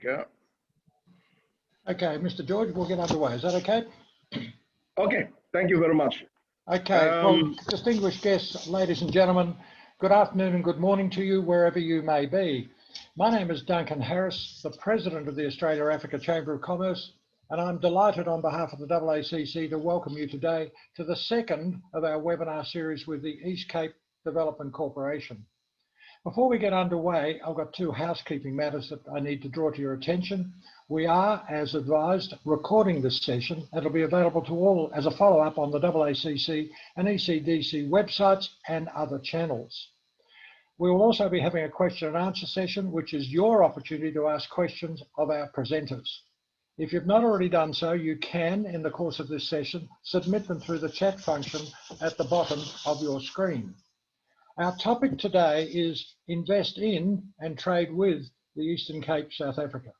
go. Okay, Mr. George, we'll get underway. Is that okay? Okay, thank you very much. Okay, well, distinguished guests, ladies and gentlemen, good afternoon and good morning to you wherever you may be. My name is Duncan Harris, the President of the Australia-Africa Chamber of Commerce, and I'm delighted on behalf of the AACC to welcome you today to the second of our webinar series with the East Cape Development Corporation. Before we get underway, I've got two housekeeping matters that I need to draw to your attention. We are, as advised, recording this session. It'll be available to all as a follow-up on the AACC and ECDC websites and other channels. We will also be having a question and answer session, which is your opportunity to ask questions of our presenters. If you've not already done so, you can, in the course of this session, submit them through the chat function at the bottom of your screen. Our topic today is Invest in and Trade with the Eastern Cape, South Africa.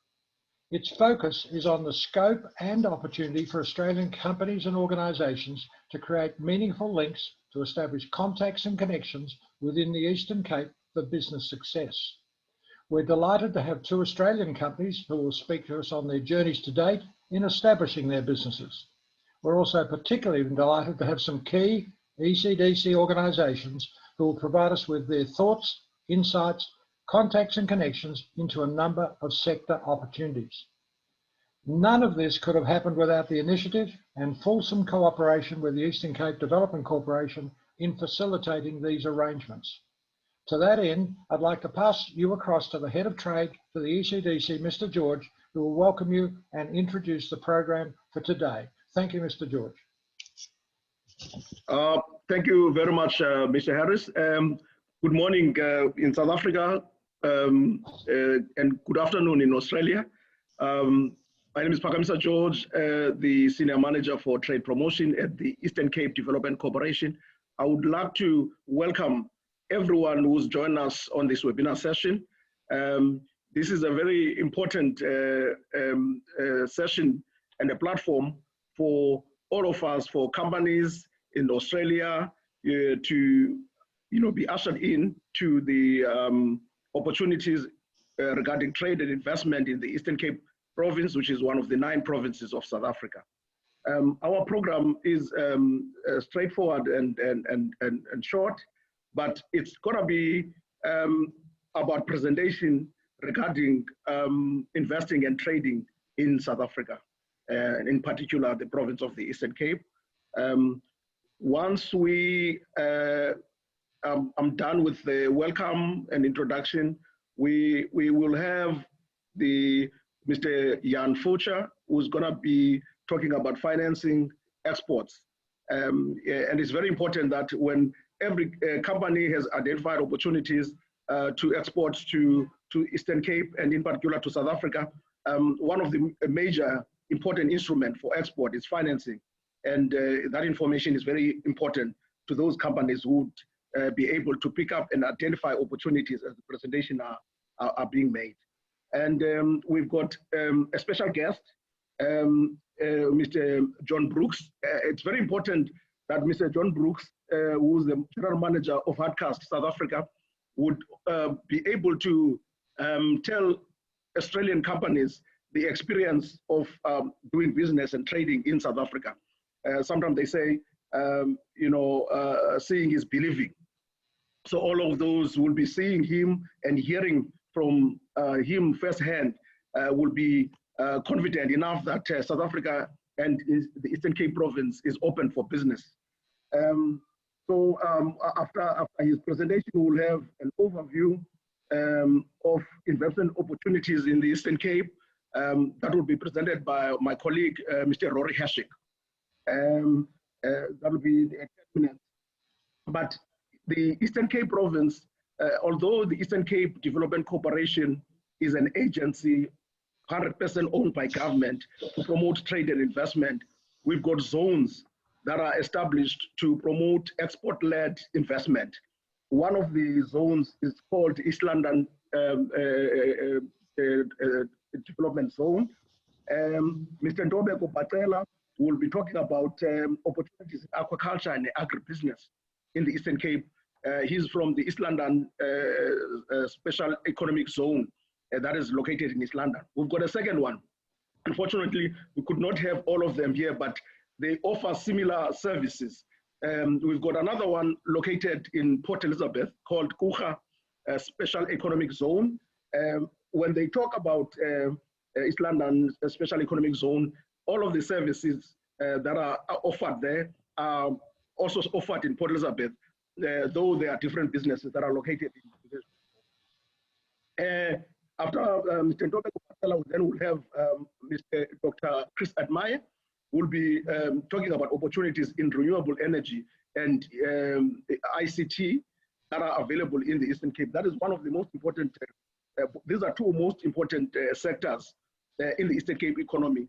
Its focus is on the scope and opportunity for Australian companies and organisations to create meaningful links to establish contacts and connections within the Eastern Cape for business success. We're delighted to have two Australian companies who will speak to us on their journeys to date in establishing their businesses. We're also particularly delighted to have some key ECDC organisations who will provide us with their thoughts, insights, contacts and connections into a number of sector opportunities. None of this could have happened without the initiative and fulsome cooperation with the Eastern Cape Development Corporation in facilitating these arrangements. To that end, I'd like to pass you across to the Head of Trade for the ECDC, Mr. George, who will welcome you and introduce the program for today. Thank you, Mr. George. Thank you very much, Mr. Harris. Good morning in South Africa and good afternoon in Australia. My name is Phakamisa George, the Senior Manager for Trade Promotion at the Eastern Cape Development Corporation. I would like to welcome everyone who's joined us on this webinar session. This is a very important session and a platform for all of us, for companies in Australia to be ushered in to the opportunities regarding trade and investment in the Eastern Cape province, which is one of the 9 provinces of South Africa. Our program is straightforward and short, but it's going to be about presentation regarding investing and trading in South Africa, and in particular the province of the Eastern Cape. Once I'm done with the welcome and introduction, we will have Mr. Jan Fucher, who's going to be talking about financing exports. And it's very important that when every company has identified opportunities to export to Eastern Cape and in particular to South Africa, one of the major important instruments for export is financing. And that information is very important to those companies who would be able to pick up and identify opportunities as the presentation are being made. And we've got a special guest, Mr. John Brooks. It's very important that Mr. John Brooks, who's the General Manager of Hardcastle South Africa, would be able to tell Australian companies the experience of doing business and trading in South Africa. Sometimes they say, seeing is believing. So all of those will be seeing him and hearing from him firsthand, will be confident enough that South Africa and the Eastern Cape province is open for business. So after his presentation, we'll have an overview of investment opportunities in the Eastern Cape. That will be presented by my colleague, Mr. Rory Heshik. That will be the 10 minutes. But the Eastern Cape province, although the Eastern Cape Development Corporation is an agency 100% owned by government to promote trade and investment, we've got zones that are established to promote export-led investment. One of the zones is called East London Development Zone. Mr. Ndobeko Patela will be talking about opportunities in aquaculture and agribusiness in the Eastern Cape. He's from the East London Special Economic Zone, that is located in East London. We've got a second one. Unfortunately, we could not have all of them here, but they offer similar services. We've got another one located in Port Elizabeth called Kucha Special Economic Zone. When they talk about East London Special Economic Zone, all of the services that are offered there are also offered in Port Elizabeth, though there are different businesses that are located in this. After Mr. Ntobe Kupatela, then we'll have Mr. Dr. Chris Admire, who will be talking about opportunities in renewable energy and ICT that are available in the Eastern Cape. That is one of the most important, these are two most important sectors in the Eastern Cape economy,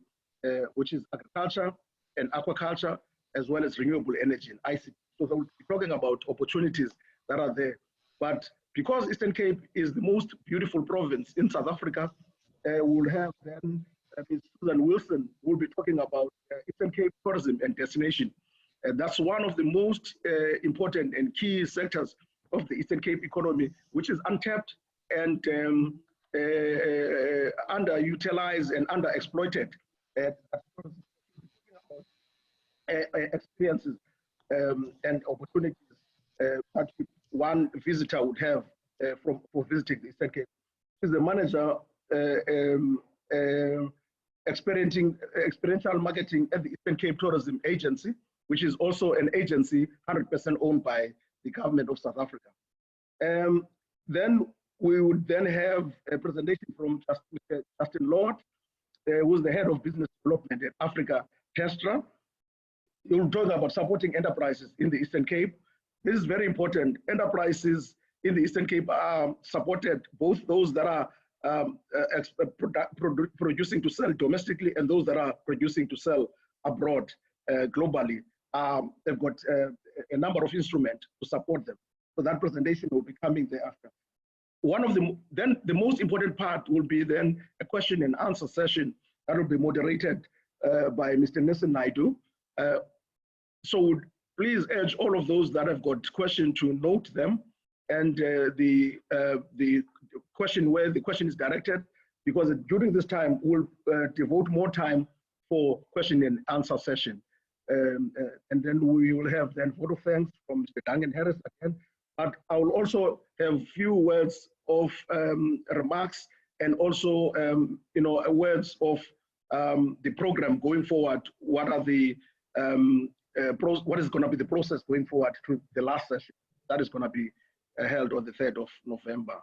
which is agriculture and aquaculture, as well as renewable energy and ICT. So we'll be talking about opportunities that are there. But because Eastern Cape is the most beautiful province in South Africa, we'll have then Ms. Susan Wilson, who will be talking about Eastern Cape tourism and destination. That's one of the most important and key sectors of the Eastern Cape economy, which is untapped and underutilized and underexploited experiences and opportunities that one visitor would have for visiting the Eastern Cape. She's the manager experiential marketing at the Eastern Cape Tourism Agency, which is also an agency 100% owned by the government of South Africa. Then we would then have a presentation from Justin Lord, who's the head of business development at Africa Testra. He will talk about supporting enterprises in the Eastern Cape. This is very important. Enterprises in the Eastern Cape are supported, both those that are producing to sell domestically and those that are producing to sell abroad globally. They've got a number of instruments to support them. So that presentation will be coming thereafter. Then the most important part will be then a question and answer session that will be moderated by Mr. Nelson Naidu. So please urge all of those that have got questions to note them, and the question where the question is directed, because during this time we'll devote more time for question and answer session. And then we will have then vote of thanks from Mr. Duncan Harris again. But I will also have few words of remarks and also words of the program going forward. What are the what is going to be the process going forward to the last session that is going to be held on the 3rd of November,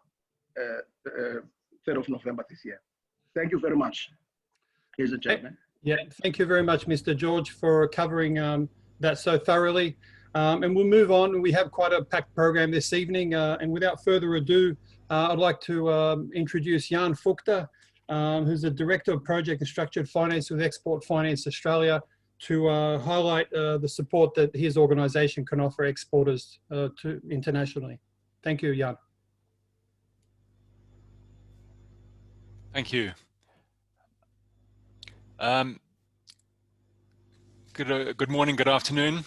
3rd of November this year. Thank you very much, ladies and gentlemen. Yeah, thank you very much, Mr. George, for covering that so thoroughly. And we'll move on. We have quite a packed program this evening. And without further ado, I'd like to introduce Jan Vogter, who's the Director of Project and Structured Finance with Export Finance Australia, to highlight the support that his organisation can offer exporters internationally. Thank you, Jan. Thank you. Good morning, good afternoon.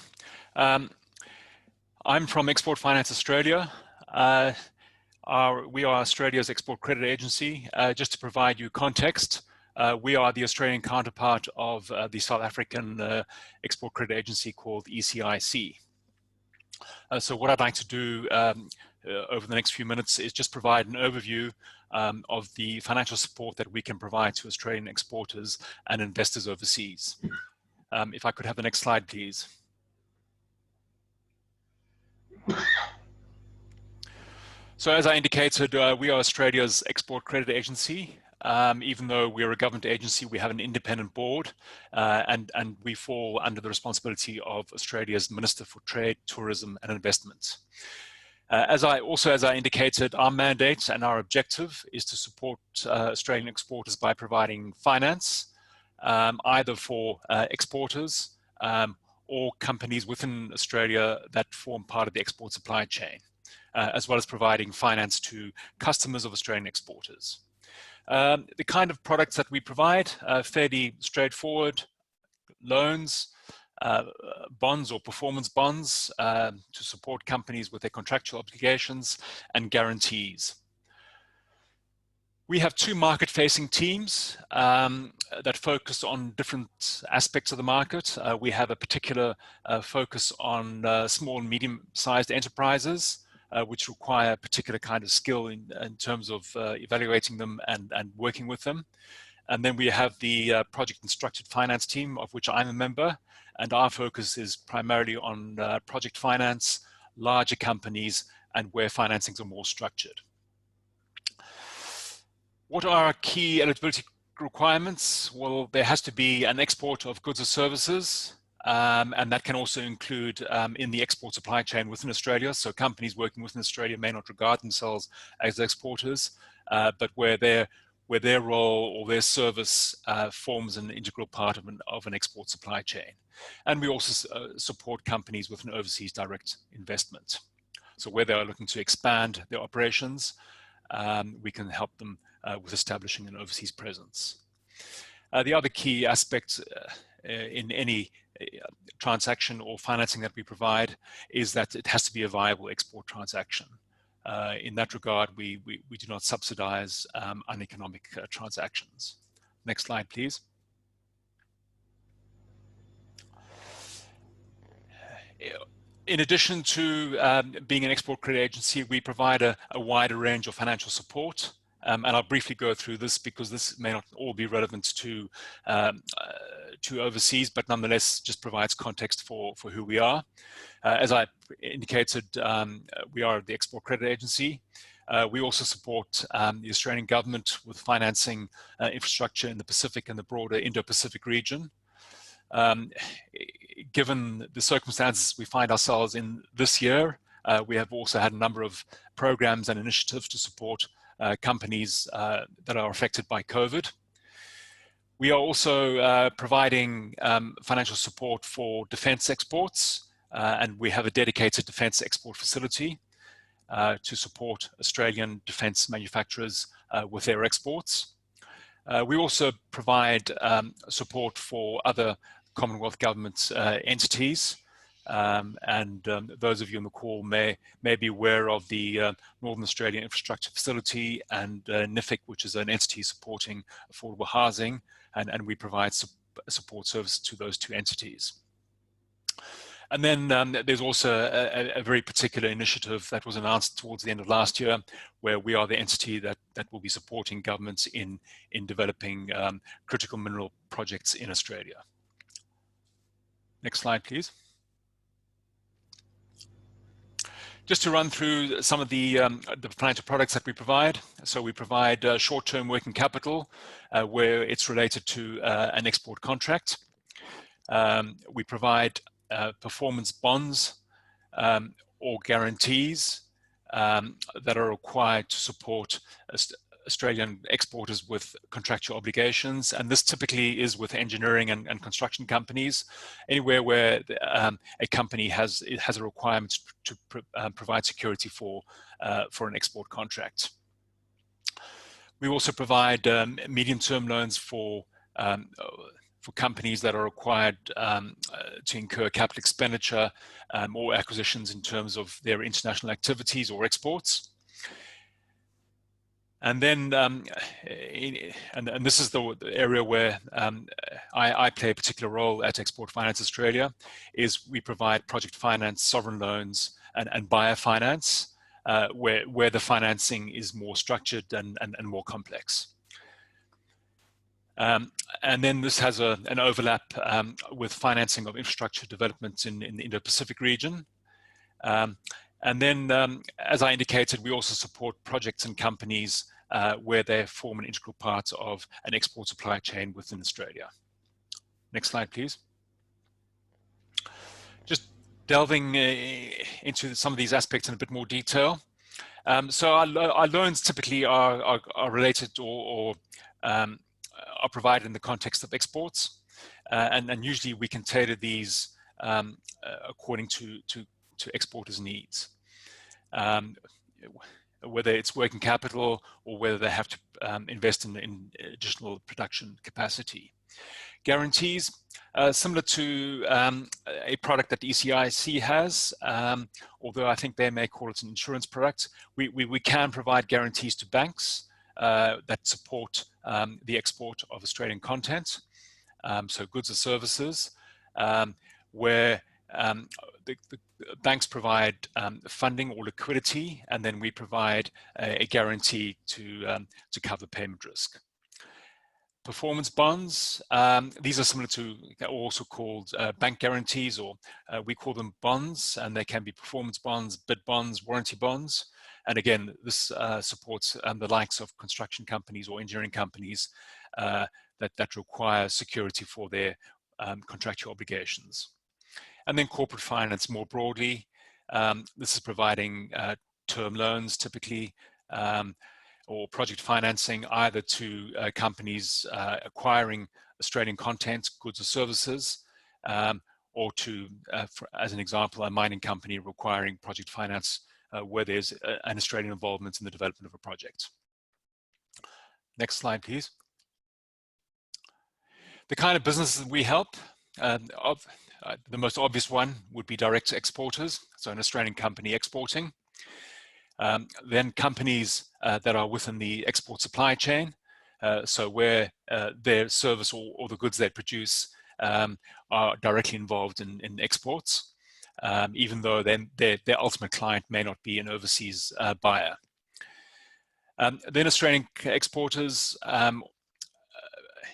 I'm from Export Finance Australia. We are Australia's export credit agency. Just to provide you context, we are the Australian counterpart of the South African export credit agency called ECIC. So what I'd like to do over the next few minutes is just provide an overview of the financial support that we can provide to Australian exporters and investors overseas. If I could have the next slide, please. So as I indicated, we are Australia's export credit agency. Even though we're a government agency, we have an independent board and we fall under the responsibility of Australia's Minister for Trade, Tourism and Investment. As I indicated, our mandate and our objective is to support Australian exporters by providing finance, either for exporters or companies within Australia that form part of the export supply chain, as well as providing finance to customers of Australian exporters. The kind of products that we provide are fairly straightforward: loans, bonds or performance bonds to support companies with their contractual obligations, and guarantees. We have two market-facing teams that focus on different aspects of the market. We have a particular focus on small and medium-sized enterprises, which require a particular kind of skill in terms of evaluating them and working with them. And then we have the project and structured finance team, of which I'm a member, and our focus is primarily on project finance, larger companies, and where financings are more structured. What are our key eligibility requirements? Well, there has to be an export of goods or services, and that can also include in the export supply chain within Australia. So companies working within Australia may not regard themselves as exporters, but where their role or their service forms an integral part of an export supply chain. And we also support companies with an overseas direct investment. So where they are looking to expand their operations, we can help them with establishing an overseas presence. The other key aspect in any transaction or financing that we provide is that it has to be a viable export transaction. In that regard, we do not subsidize uneconomic transactions. Next slide, please. In addition to being an export credit agency, we provide a wider range of financial support. And I'll briefly go through this because this may not all be relevant to overseas, but nonetheless just provides context for who we are. As I indicated, we are the Export Credit Agency. We also support the Australian government with financing infrastructure in the Pacific and the broader Indo-Pacific region. Given the circumstances we find ourselves in this year, we have also had a number of programs and initiatives to support companies that are affected by COVID. We are also providing financial support for defence exports, and we have a dedicated defence export facility to support Australian defence manufacturers with their exports. We also provide support for other Commonwealth government entities. Those of you on the call may be aware of the Northern Australian Infrastructure Facility and NIFIC, which is an entity supporting affordable housing, and we provide support service to those two entities. And then there's also a very particular initiative that was announced towards the end of last year, where we are the entity that will be supporting governments in developing critical mineral projects in Australia. Next slide, please. Just to run through some of the financial products that we provide. So we provide short-term working capital where it's related to an export contract. We provide performance bonds or guarantees that are required to support Australian exporters with contractual obligations, and this typically is with engineering and construction companies, anywhere where a company has a requirement to provide security for an export contract. We also provide medium-term loans for companies that are required to incur capital expenditure or acquisitions in terms of their international activities or exports. And then, and this is the area where I play a particular role at Export Finance Australia, is we provide project finance, sovereign loans, and buyer finance, where the financing is more structured and more complex. And then this has an overlap with financing of infrastructure developments in the Indo-Pacific region. And then, as I indicated, we also support projects and companies where they form an integral part of an export supply chain within Australia. Next slide, please. Just delving into some of these aspects in a bit more detail. So our loans typically are related or are provided in the context of exports, and usually we can tailor these according to exporters' needs. Whether it's working capital or whether they have to invest in additional production capacity. Guarantees, similar to a product that ECIC has, although I think they may call it an insurance product, we can provide guarantees to banks that support the export of Australian content, so goods or services, where the banks provide funding or liquidity, and then we provide a guarantee to cover payment risk. Performance bonds, these are similar to, also called bank guarantees, or we call them bonds, and they can be performance bonds, bid bonds, warranty bonds. And again, this supports the likes of construction companies or engineering companies that require security for their contractual obligations. And then corporate finance more broadly, this is providing term loans typically, or project financing either to companies acquiring Australian content, goods or services, or to, as an example, a mining company requiring project finance where there's an Australian involvement in the development of a project. Next slide, please. The kind of businesses we help, the most obvious one would be direct exporters, so an Australian company exporting. Then companies that are within the export supply chain, so where their service or the goods they produce are directly involved in exports, even though their ultimate client may not be an overseas buyer. Then Australian exporters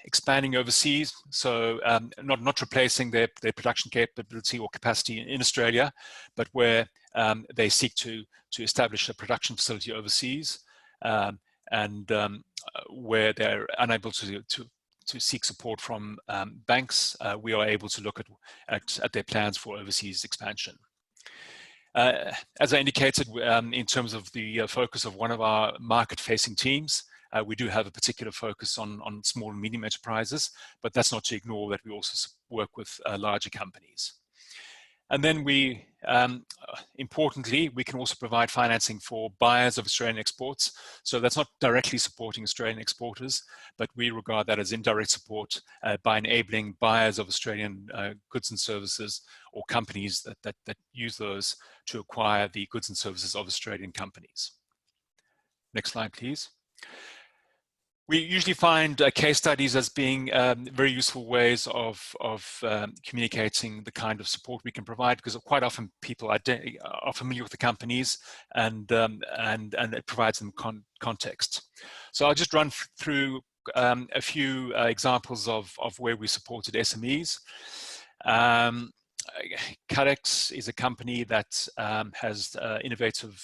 expanding overseas, so not replacing their production capability or capacity in Australia, but where they seek to establish a production facility overseas, and where they're unable to seek support from banks, we are able to look at their plans for overseas expansion. As I indicated, in terms of the focus of one of our market-facing teams, we do have a particular focus on small and medium enterprises, but that's not to ignore that we also work with larger companies. And then we, importantly, we can also provide financing for buyers of Australian exports. So that's not directly supporting Australian exporters, but we regard that as indirect support by enabling buyers of Australian goods and services, or companies that use those to acquire the goods and services of Australian companies. Next slide, please. We usually find case studies as being very useful ways of communicating the kind of support we can provide, because quite often people are familiar with the companies, and it provides them context. So I'll just run through a few examples of where we supported SMEs. Cadex is a company that has innovative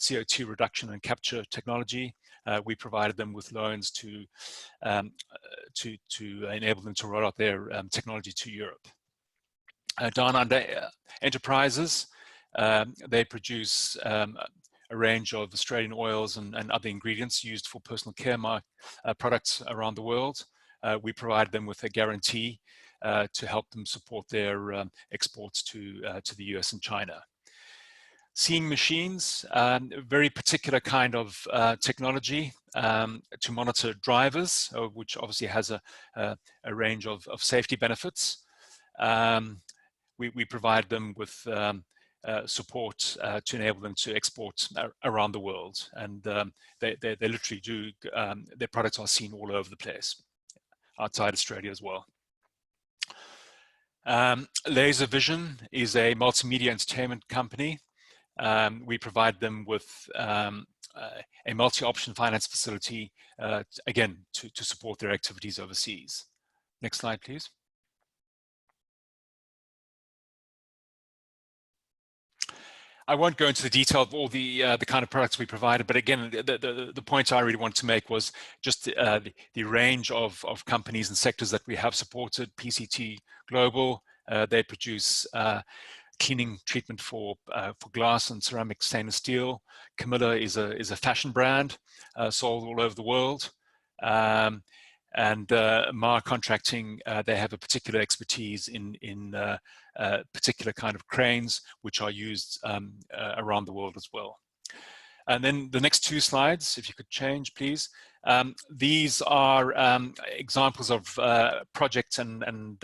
CO2 reduction and capture technology. We provided them with loans to enable them to roll out their technology to Europe. Down Under Enterprises, they produce a range of Australian oils and other ingredients used for personal care products around the world. We provided them with a guarantee to help them support their exports to the US and China. Seeing Machines, a very particular kind of technology to monitor drivers, which obviously has a range of safety benefits. We provide them with support to enable them to export around the world, and they literally do, their products are seen all over the place, outside Australia as well. Laser Vision is a multimedia entertainment company. We provide them with a multi-option finance facility, again, to support their activities overseas. Next slide, please. I won't go into the detail of all the kind of products we provided, but again, the point I really want to make was just the range of companies and sectors that we have supported. PCT Global, they produce cleaning treatment for glass and ceramic stainless steel. Camilla is a fashion brand sold all over the world. And MAR Contracting, they have a particular expertise in particular kind of cranes, which are used around the world as well. And then the next two slides, if you could change, please. These are examples of projects and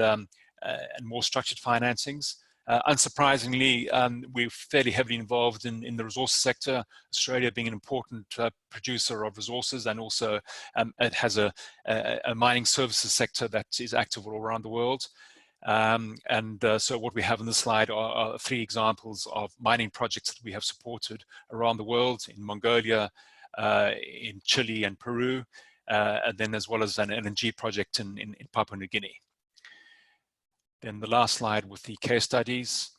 more structured financings. Unsurprisingly, we're fairly heavily involved in the resources sector, Australia being an important producer of resources, and also it has a mining services sector that is active all around the world. So what we have on this slide are 3 examples of mining projects that we have supported around the world, in Mongolia, in Chile and Peru, and then as well as an LNG project in Papua New Guinea. Then the last slide with the case studies.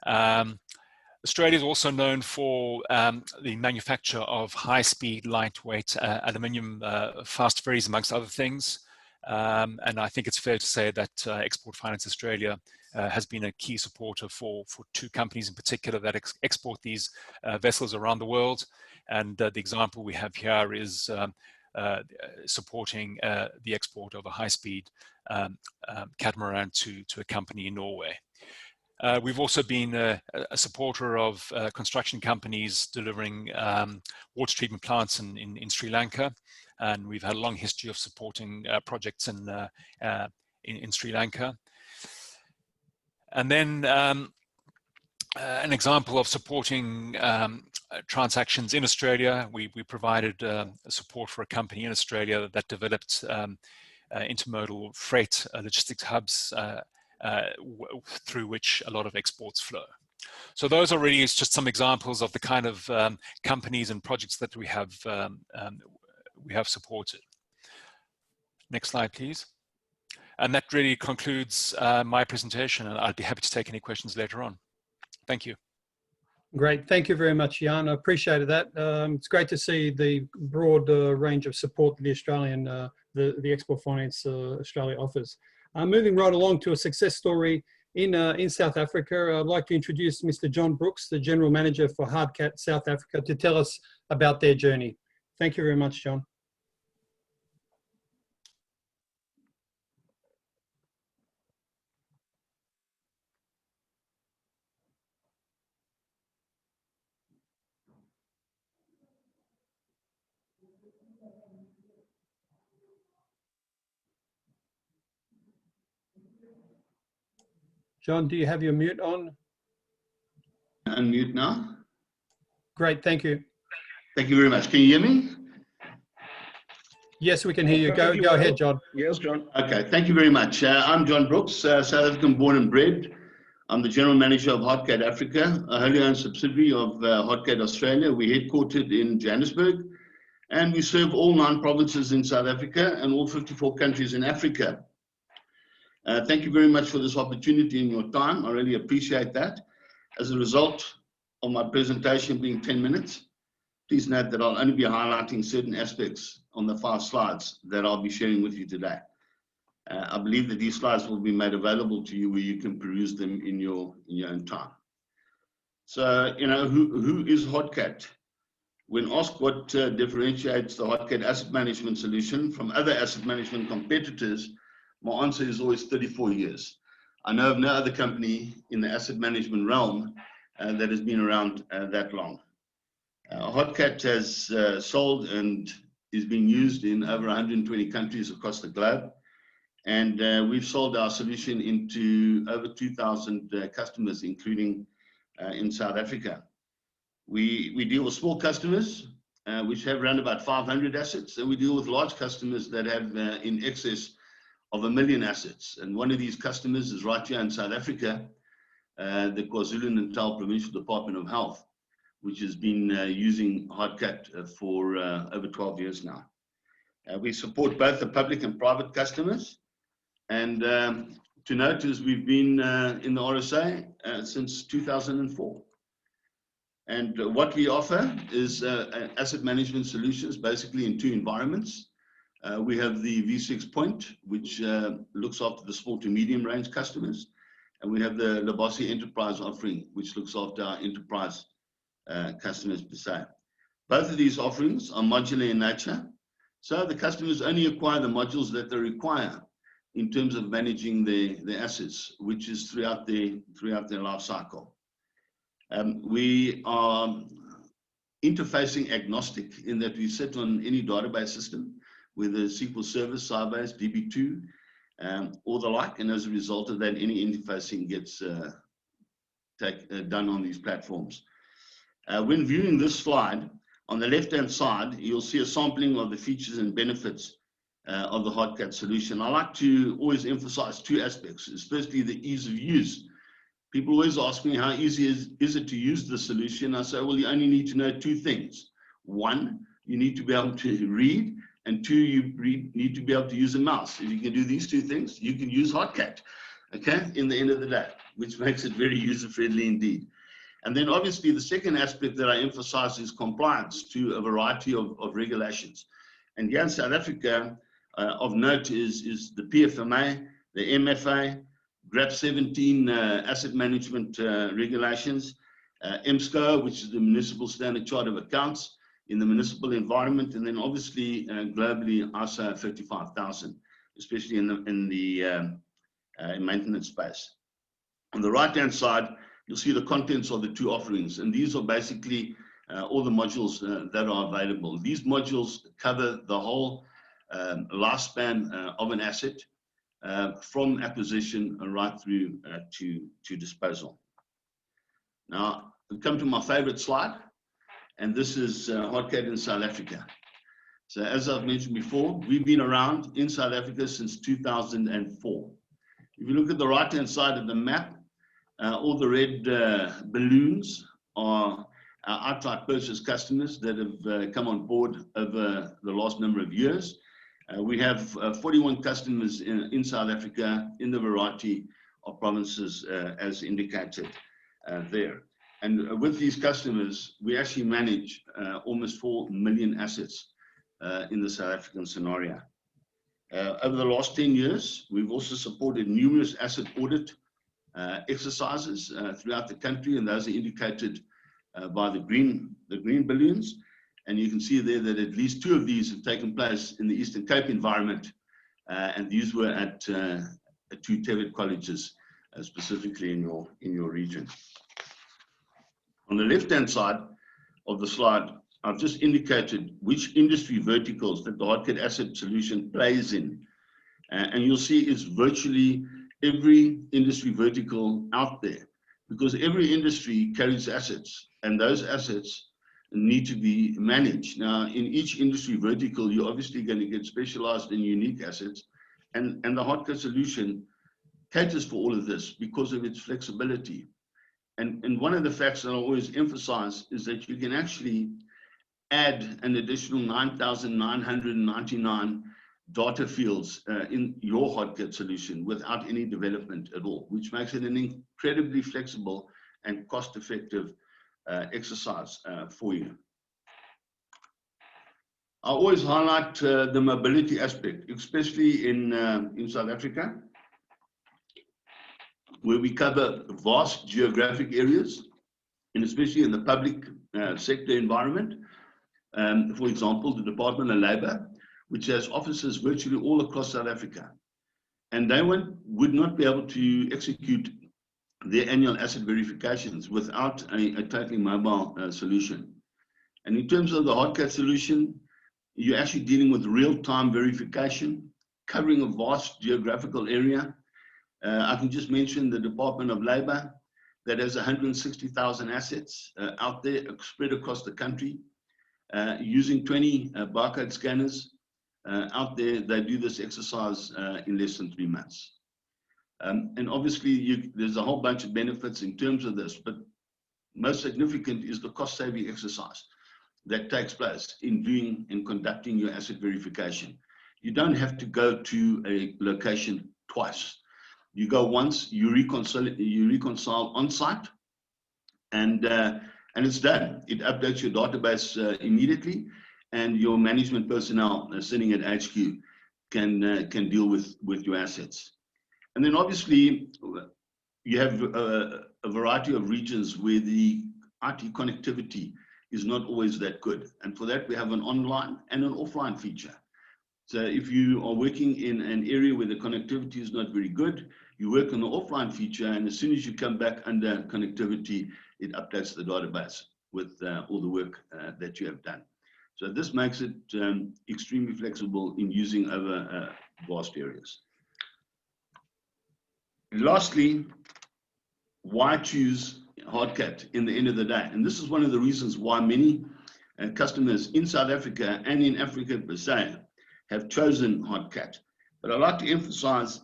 Australia is also known for the manufacture of high-speed, lightweight aluminium fast ferries, amongst other things. And I think it's fair to say that Export Finance Australia has been a key supporter for 2 companies in particular that export these vessels around the world. And the example we have here is supporting the export of a high-speed catamaran to a company in Norway. We've also been a supporter of construction companies delivering water treatment plants in Sri Lanka, and we've had a long history of supporting projects in Sri Lanka. And then an example of supporting transactions in Australia, we provided support for a company in Australia that developed intermodal freight logistics hubs through which a lot of exports flow. So those are really just some examples of the kind of companies and projects that we have supported. Next slide, please. And that really concludes my presentation, and I'd be happy to take any questions later on. Thank you. Great. Thank you very much, Jan. I appreciated that. It's great to see the broad range of support that the Australian, the Export Finance Australia offers. Moving right along to a success story in South Africa, I'd like to introduce Mr. John Brooks, the General Manager for Hardcat South Africa, to tell us about their journey. Thank you very much, John. John, do you have your mute on? Unmute now. Great, thank you. Thank you very much. Can you hear me? Yes, we can hear you. Go ahead, John. Yes, John. Okay, thank you very much. I'm John Brooks, South African born and bred. I'm the General Manager of Hardcat Africa, a wholly owned subsidiary of Hardcat Australia. We're headquartered in Johannesburg, and we serve all 9 provinces in South Africa and all 54 countries in Africa. Thank you very much for this opportunity and your time. I really appreciate that. As a result of my presentation being 10 minutes, please note that I'll only be highlighting certain aspects on the 5 slides that I'll be sharing with you today. I believe that these slides will be made available to you where you can peruse them in your own time. So, you know, who is Hardcat? When asked what differentiates the Hardcat asset management solution from other asset management competitors, my answer is always 34 years. I know of no other company in the asset management realm that has been around that long. Hardcat has sold and is being used in over 120 countries across the globe. And we've sold our solution into over 2,000 customers, including in South Africa. We deal with small customers, which have around about 500 assets, and we deal with large customers that have in excess of 1 million assets. And one of these customers is right here in South Africa, the KwaZulu-Natal Provincial Department of Health, which has been using Hardcat for over 12 years now. We support both the public and private customers. And to note is we've been in the RSA since 2004. And what we offer is asset management solutions, basically in 2 environments. We have the V6 Point, which looks after the small to medium range customers. And we have the Lebasi Enterprise offering, which looks after our enterprise customers per se. Both of these offerings are modular in nature. So the customers only acquire the modules that they require in terms of managing their assets, which is throughout their life cycle. We are interfacing agnostic in that we sit on any database system, whether SQL Server, Sybase, DB2, or the like, and as a result of that, any interfacing gets done on these platforms. When viewing this slide, on the left-hand side, you'll see a sampling of the features and benefits of the HOTCAT solution. I like to always emphasize two aspects. It's firstly the ease of use. People always ask me, how easy is it to use the solution? I say, well, you only need to know two things. One, you need to be able to read, and two, you need to be able to use a mouse. If you can do these two things, you can use HOTCAT, okay, in the end of the day, which makes it very user-friendly indeed. And then obviously the second aspect that I emphasize is compliance to a variety of regulations. And here in South Africa, of note is the PFMA, the MFA, GRAP 17 asset management regulations, MSCO, which is the Municipal Standard Chart of Accounts in the municipal environment, and then obviously globally ISO 55000, especially in the maintenance space. On the right-hand side, you'll see the contents of the two offerings, and these are basically all the modules that are available. These modules cover the whole lifespan of an asset, from acquisition right through to disposal. Now, we come to my favorite slide, and this is HOTCAT in South Africa. So as I've mentioned before, we've been around in South Africa since 2004. If you look at the right-hand side of the map, all the red balloons are our outright purchase customers that have come on board over the last number of years. We have 41 customers in South Africa in the variety of provinces as indicated there. And with these customers, we actually manage almost 4 million assets in the South African scenario. Over the last 10 years, we've also supported numerous asset audit exercises throughout the country, and those are indicated by the green balloons. And you can see there that at least 2 of these have taken place in the Eastern Cape environment, and these were at 2 TVET colleges, specifically in your region. On the left-hand side of the slide, I've just indicated which industry verticals that the HOTCAT asset solution plays in, and you'll see it's virtually every industry vertical out there, because every industry carries assets, and those assets need to be managed. Now, in each industry vertical, you're obviously going to get specialized and unique assets, and the HOTCAT solution caters for all of this because of its flexibility. And one of the facts that I always emphasize is that you can actually add an additional 9,999 data fields in your HOTCAT solution without any development at all, which makes it an incredibly flexible and cost-effective exercise for you. I always highlight the mobility aspect, especially in South Africa, where we cover vast geographic areas, and especially in the public sector environment. For example, the Department of Labour, which has offices virtually all across South Africa, and they would not be able to execute their annual asset verifications without a totally mobile solution. And in terms of the HOTCAT solution, you're actually dealing with real-time verification, covering a vast geographical area. I can just mention the Department of Labour that has 160,000 assets out there spread across the country, using 20 barcode scanners out there. They do this exercise in less than 3 months. And obviously, there's a whole bunch of benefits in terms of this, but most significant is the cost-saving exercise that takes place in doing and conducting your asset verification. You don't have to go to a location twice. You go once, you reconcile on site, and it's done. It updates your database immediately, and your management personnel sitting at HQ can deal with your assets. And then obviously, you have a variety of regions where the IT connectivity is not always that good. And for that, we have an online and an offline feature. So if you are working in an area where the connectivity is not very good, you work on the offline feature, and as soon as you come back under connectivity, it updates the database with all the work that you have done. So this makes it extremely flexible in using over vast areas. Lastly, why choose Hardcat in the end of the day. And this is one of the reasons why many customers in South Africa and in Africa per se have chosen Hardcat. But I'd like to emphasize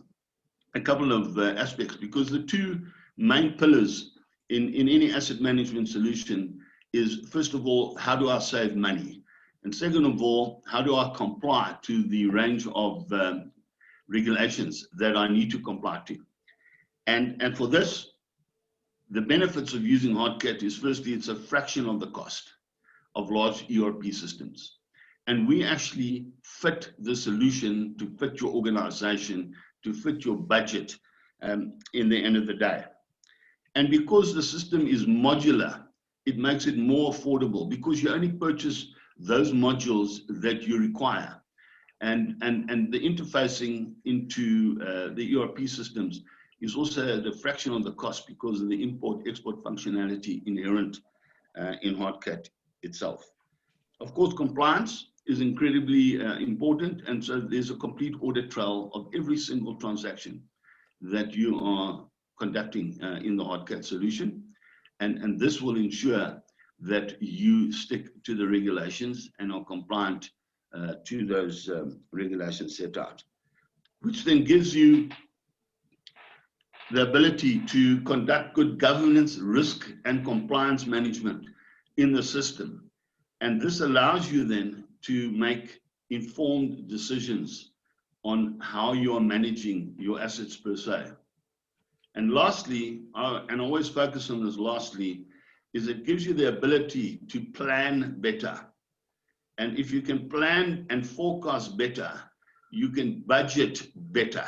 a couple of aspects, because the two main pillars in any asset management solution is, first of all, how do I save money? And second of all, how do I comply to the range of regulations that I need to comply to? And for this, the benefits of using Hardcat is, firstly, it's a fraction of the cost of large ERP systems. And we actually fit the solution to fit your organization, to fit your budget in the end of the day. And because the system is modular, it makes it more affordable, because you only purchase those modules that you require. And the interfacing into the ERP systems is also the fraction of the cost because of the import-export functionality inherent in Hardcat itself. Of course, compliance is incredibly important, and so there's a complete audit trail of every single transaction that you are conducting in the Hardcat solution, and this will ensure that you stick to the regulations and are compliant to those regulations set out, which then gives you the ability to conduct good governance, risk, and compliance management in the system. And this allows you then to make informed decisions on how you are managing your assets per se. And lastly, and I always focus on this lastly, is it gives you the ability to plan better. And if you can plan and forecast better, you can budget better.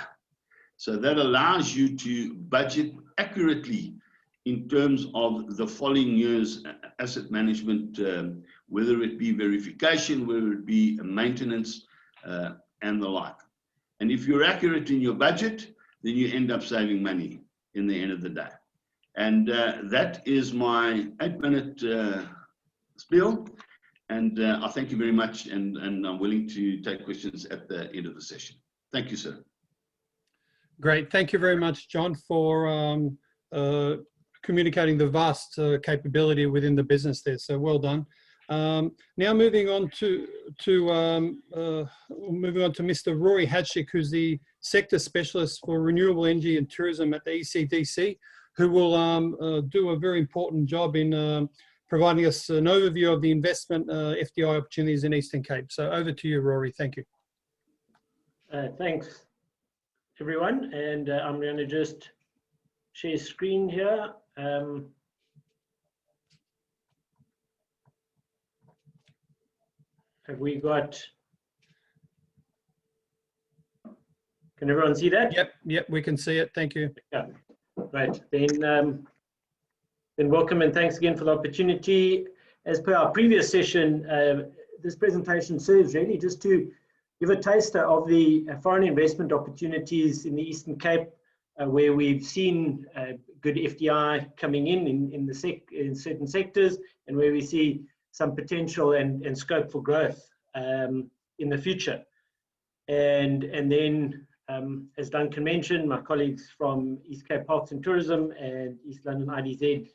So that allows you to budget accurately in terms of the following year's asset management, whether it be verification, whether it be maintenance, and the like. And if you're accurate in your budget, then you end up saving money in the end of the day. And that is my 8-minute spiel. And I thank you very much, and I'm willing to take questions at the end of the session. Thank you, sir. Great. Thank you very much, John, for communicating the vast capability within the business there. So well done. Now moving on to Mr. Rory Hatchick, who's the sector specialist for renewable energy and tourism at the ECDC, who will do a very important job in providing us an overview of the investment FDI opportunities in Eastern Cape. So over to you, Rory. Thank you. Thanks, everyone. And I'm going to just share screen here. Have we got, can everyone see that? Yep, we can see it. Thank you. Yeah, right. Then welcome and thanks again for the opportunity. As per our previous session, this presentation serves really just to give a taster of the foreign investment opportunities in the Eastern Cape, where we've seen good FDI coming in certain sectors, and where we see some potential and scope for growth in the future. And then, as Duncan mentioned, my colleagues from East Cape Parks and Tourism and East London IDZ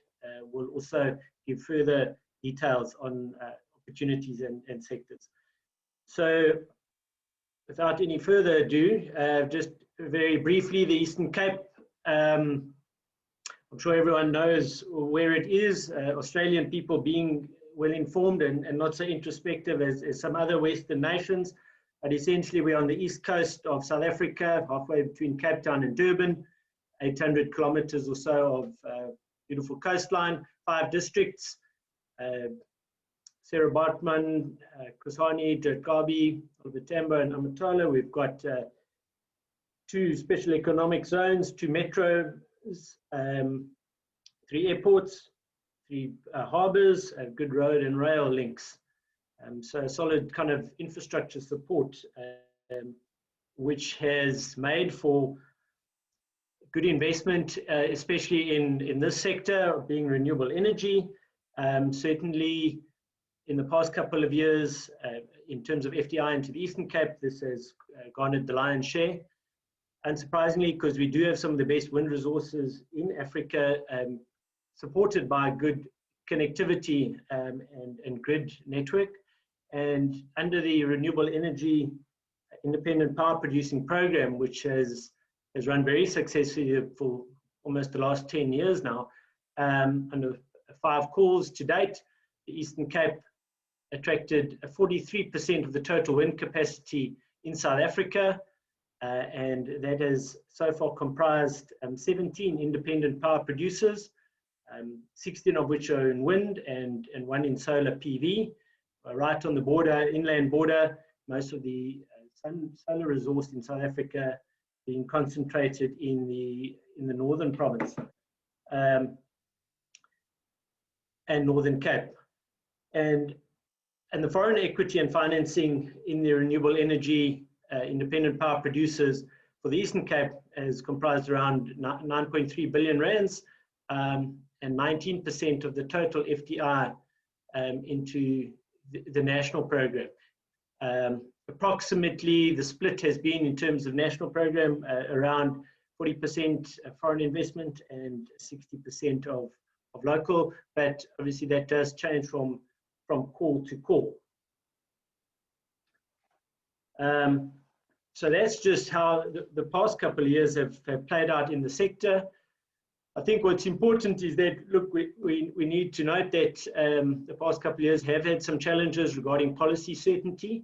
will also give further details on opportunities and sectors. So without any further ado, just very briefly, the Eastern Cape, I'm sure everyone knows where it is. Australian people being well informed and not so introspective as some other Western nations, but essentially we're on the east coast of South Africa, halfway between Cape Town and Durban, 800 kilometers or so of beautiful coastline, 5 districts, Sarah Bartman, Kusani, Jerkabi, Albertambo, and Amatola. We've got 2 special economic zones, 2 metros, 3 airports, 3 harbours, good road and rail links. So a solid kind of infrastructure support, which has made for good investment, especially in this sector, being renewable energy. Certainly, in the past couple of years, in terms of FDI into the Eastern Cape, this has garnered the lion's share. Unsurprisingly, because we do have some of the best wind resources in Africa, supported by good connectivity and grid network. And under the Renewable Energy Independent Power Producing Program, which has run very successfully for almost the last 10 years now, under 5 calls to date, the Eastern Cape attracted 43% of the total wind capacity in South Africa, and that has so far comprised 17 independent power producers, 16 of which are in wind and 1 in solar PV. Right on the border, inland border, most of the solar resource in South Africa being concentrated in the Northern Province and Northern Cape. And the foreign equity and financing in the renewable energy independent power producers for the Eastern Cape has comprised around 9.3 billion rands and 19% of the total FDI into the national program. Approximately the split has been, in terms of national program, around 40% foreign investment and 60% of local, but obviously that does change from call to call. So that's just how the past couple of years have played out in the sector. I think what's important is that, look, we need to note that the past couple of years have had some challenges regarding policy certainty,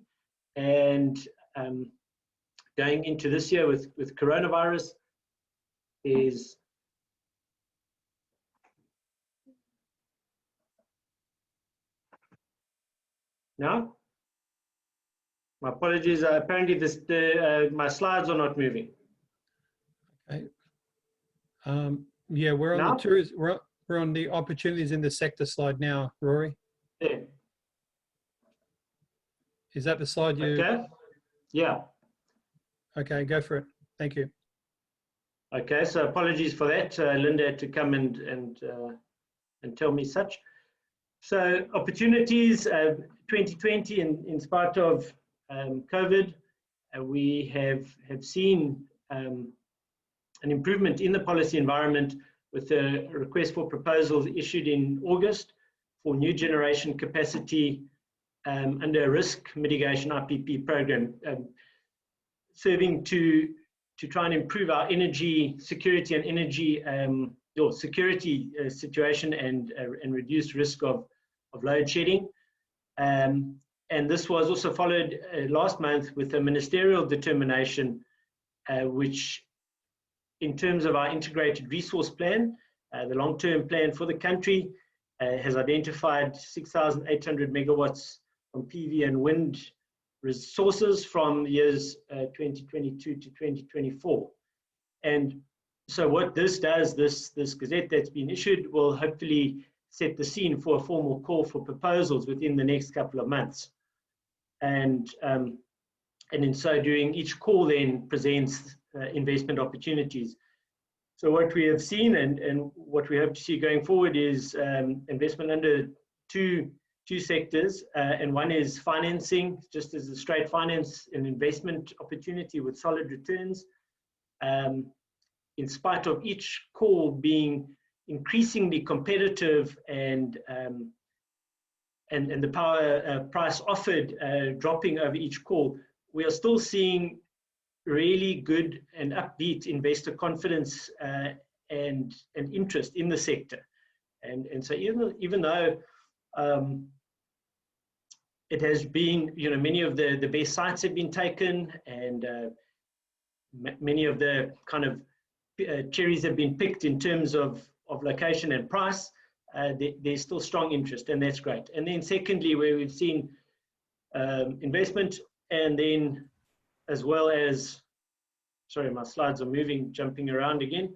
and going into this year with coronavirus is now. My apologies. Apparently, my slides are not moving. Okay. Yeah, we're on Now? the tourism. We're on the opportunities in the sector slide now, Rory. There. Is that the slide you? Okay. Yeah. Okay, go for it. Thank you. Okay. So apologies for that. Linda had to come and tell me such. So opportunities, 2020, in spite of COVID, we have seen an improvement in the policy environment with a request for proposals issued in August for new generation capacity under a risk mitigation IPP program, serving to try and improve our energy security and energy security situation and reduce risk of load shedding. And this was also followed last month with a ministerial determination, which, in terms of our integrated resource plan, the long-term plan for the country, has identified 6,800 megawatts from PV and wind resources from years 2022 to 2024. And so what this does, this gazette that's been issued, will hopefully set the scene for a formal call for proposals within the next couple of months. And in so doing, each call then presents investment opportunities. So what we have seen and what we hope to see going forward is investment under two sectors, and one is financing, just as a straight finance and investment opportunity with solid returns, in spite of each call being increasingly competitive and the power price offered dropping over each call. We are still seeing really good and upbeat investor confidence and interest in the sector. And so even though it has been, many of the best sites have been taken, and many of the kind of cherries have been picked in terms of location and price, there's still strong interest, and that's great. And then secondly, where we've seen investment, and then as well as, sorry, my slides are jumping around again,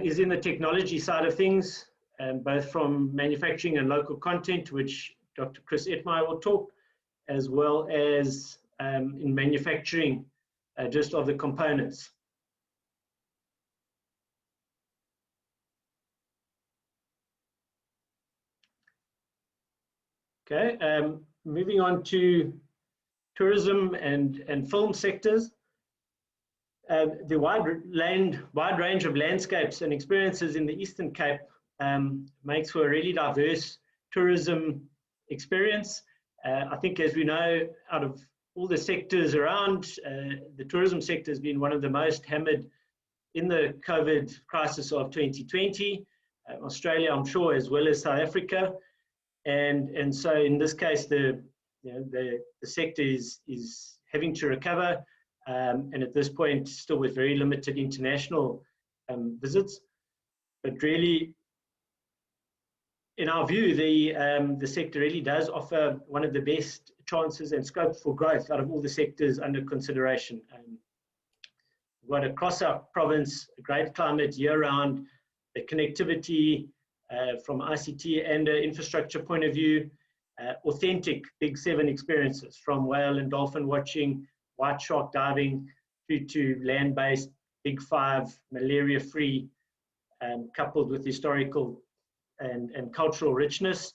is in the technology side of things, both from manufacturing and local content, which Dr. Chris Ettmeyer will talk, as well as in manufacturing just of the components. Okay, moving on to tourism and film sectors. The wide range of landscapes and experiences in the Eastern Cape makes for a really diverse tourism experience. I think, as we know, out of all the sectors around, the tourism sector has been one of the most hammered in the COVID crisis of 2020. Australia, I'm sure, as well as South Africa. And so in this case, the sector is having to recover, and at this point, still with very limited international visits. But really, in our view, the sector really does offer one of the best chances and scope for growth out of all the sectors under consideration. We've got across our province a great climate year-round, the connectivity from ICT and an infrastructure point of view, authentic Big 7 experiences from whale and dolphin watching, white shark diving, through to land-based Big 5, malaria-free, coupled with historical and cultural richness.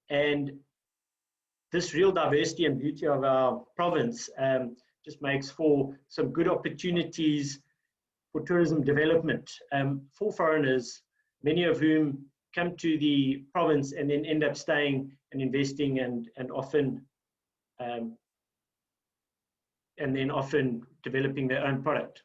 And this real diversity and beauty of our province just makes for some good opportunities for tourism development for foreigners, many of whom come to the province and then end up staying and investing and often developing their own product.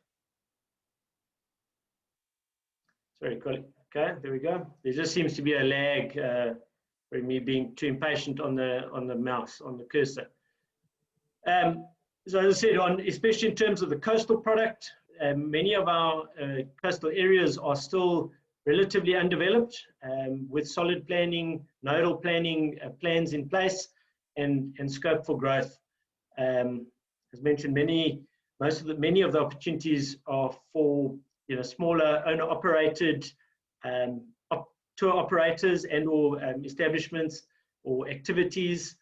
Sorry, okay, there we go. There just seems to be a lag for me being too impatient on the mouse, on the cursor. So as I said, especially in terms of the coastal product, many of our coastal areas are still relatively undeveloped, with solid planning, nodal planning plans in place, and scope for growth. As mentioned, many of the opportunities are for smaller owner-operated tour operators and/or establishments or activities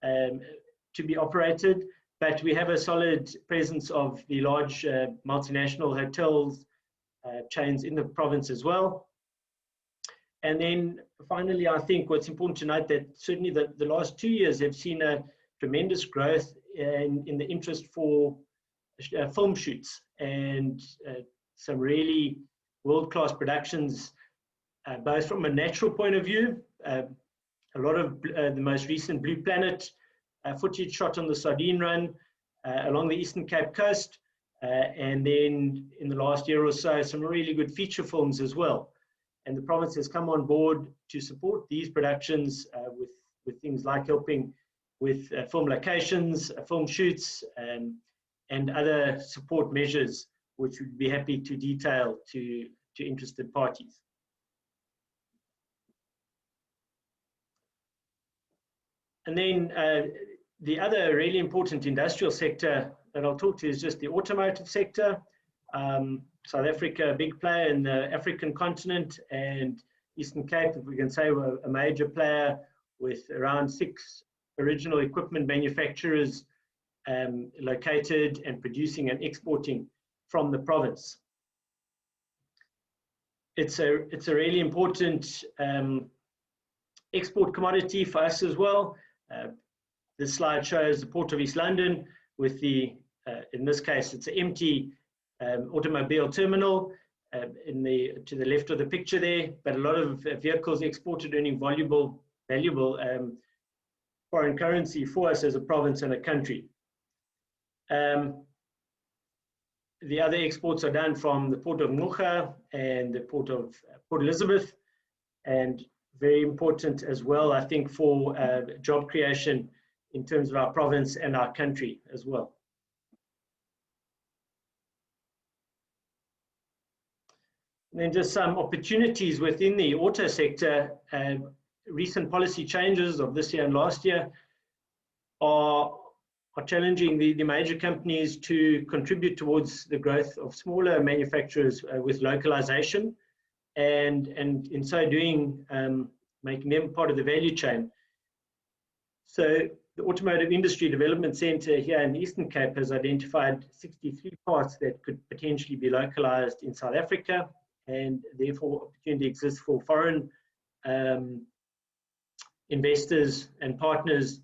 to be operated. But we have a solid presence of the large multinational hotels chains in the province as well. And then finally, I think what's important to note that certainly the last 2 years have seen a tremendous growth in the interest for film shoots and some really world-class productions, both from a natural point of view. A lot of the most recent Blue Planet footage shot on the Sardine Run along the Eastern Cape coast, and then in the last year or so, some really good feature films as well. And the province has come on board to support these productions with things like helping with film locations, film shoots, and other support measures, which we'd be happy to detail to interested parties. And then the other really important industrial sector that I'll talk to is just the automotive sector. South Africa, a big player in the African continent, and Eastern Cape, if we can say, we're a major player with around 6 original equipment manufacturers located and producing and exporting from the province. It's a really important export commodity for us as well. This slide shows the Port of East London with the, in this case, it's an empty automobile terminal to the left of the picture there, but a lot of vehicles exported earning valuable foreign currency for us as a province and a country. The other exports are done from the Port of Ngqura and the Port of Port Elizabeth, and very important as well, I think, for job creation in terms of our province and our country as well. And then just some opportunities within the auto sector. Recent policy changes of this year and last year are challenging the major companies to contribute towards the growth of smaller manufacturers with localization, and in so doing, making them part of the value chain. So the Automotive Industry Development Centre here in the Eastern Cape has identified 63 parts that could potentially be localized in South Africa, and therefore opportunity exists for foreign investors and partners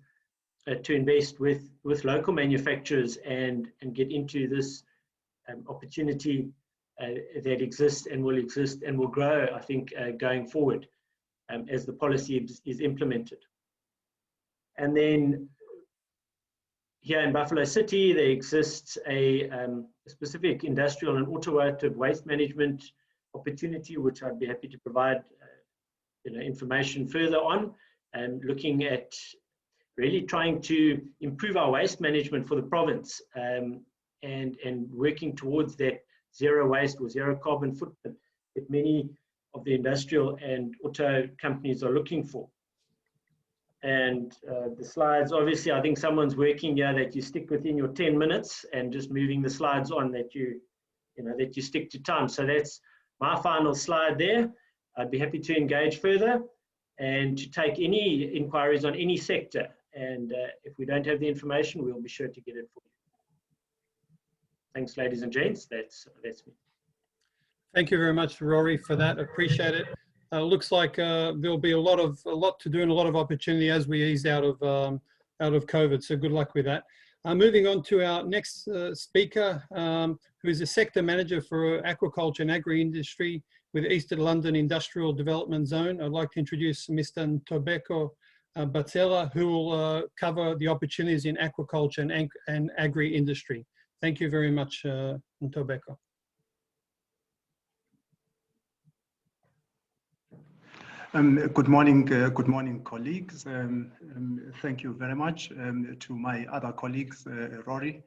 to invest with local manufacturers and get into this opportunity that exists and will grow, I think, going forward. as the policy is implemented. And then here in Buffalo City, there exists a specific industrial and automotive waste management opportunity, which I'd be happy to provide information further on, and looking at really trying to improve our waste management for the province, and working towards that zero waste or zero carbon footprint that many of the industrial and auto companies are looking for. And the slides, obviously, I think someone's working here that you stick within your 10 minutes and just moving the slides on, that you stick to time. So that's my final slide there. I'd be happy to engage further and to take any inquiries on any sector. And if we don't have the information, we'll be sure to get it for you. Thanks, ladies and gents. That's me. Thank you very much, Rory, for that. Appreciate it. Looks like there'll be a lot to do and a lot of opportunity as we ease out of COVID. So good luck with that. Moving on to our next speaker, who is a sector manager for aquaculture and agri-industry with Eastern London Industrial Development Zone. I'd like to introduce Mr. Ntobeko Batsela, who will cover the opportunities in aquaculture and agri-industry. Thank you very much, Ntobeko. Good morning, colleagues. Thank you very much to my other colleagues, Rory,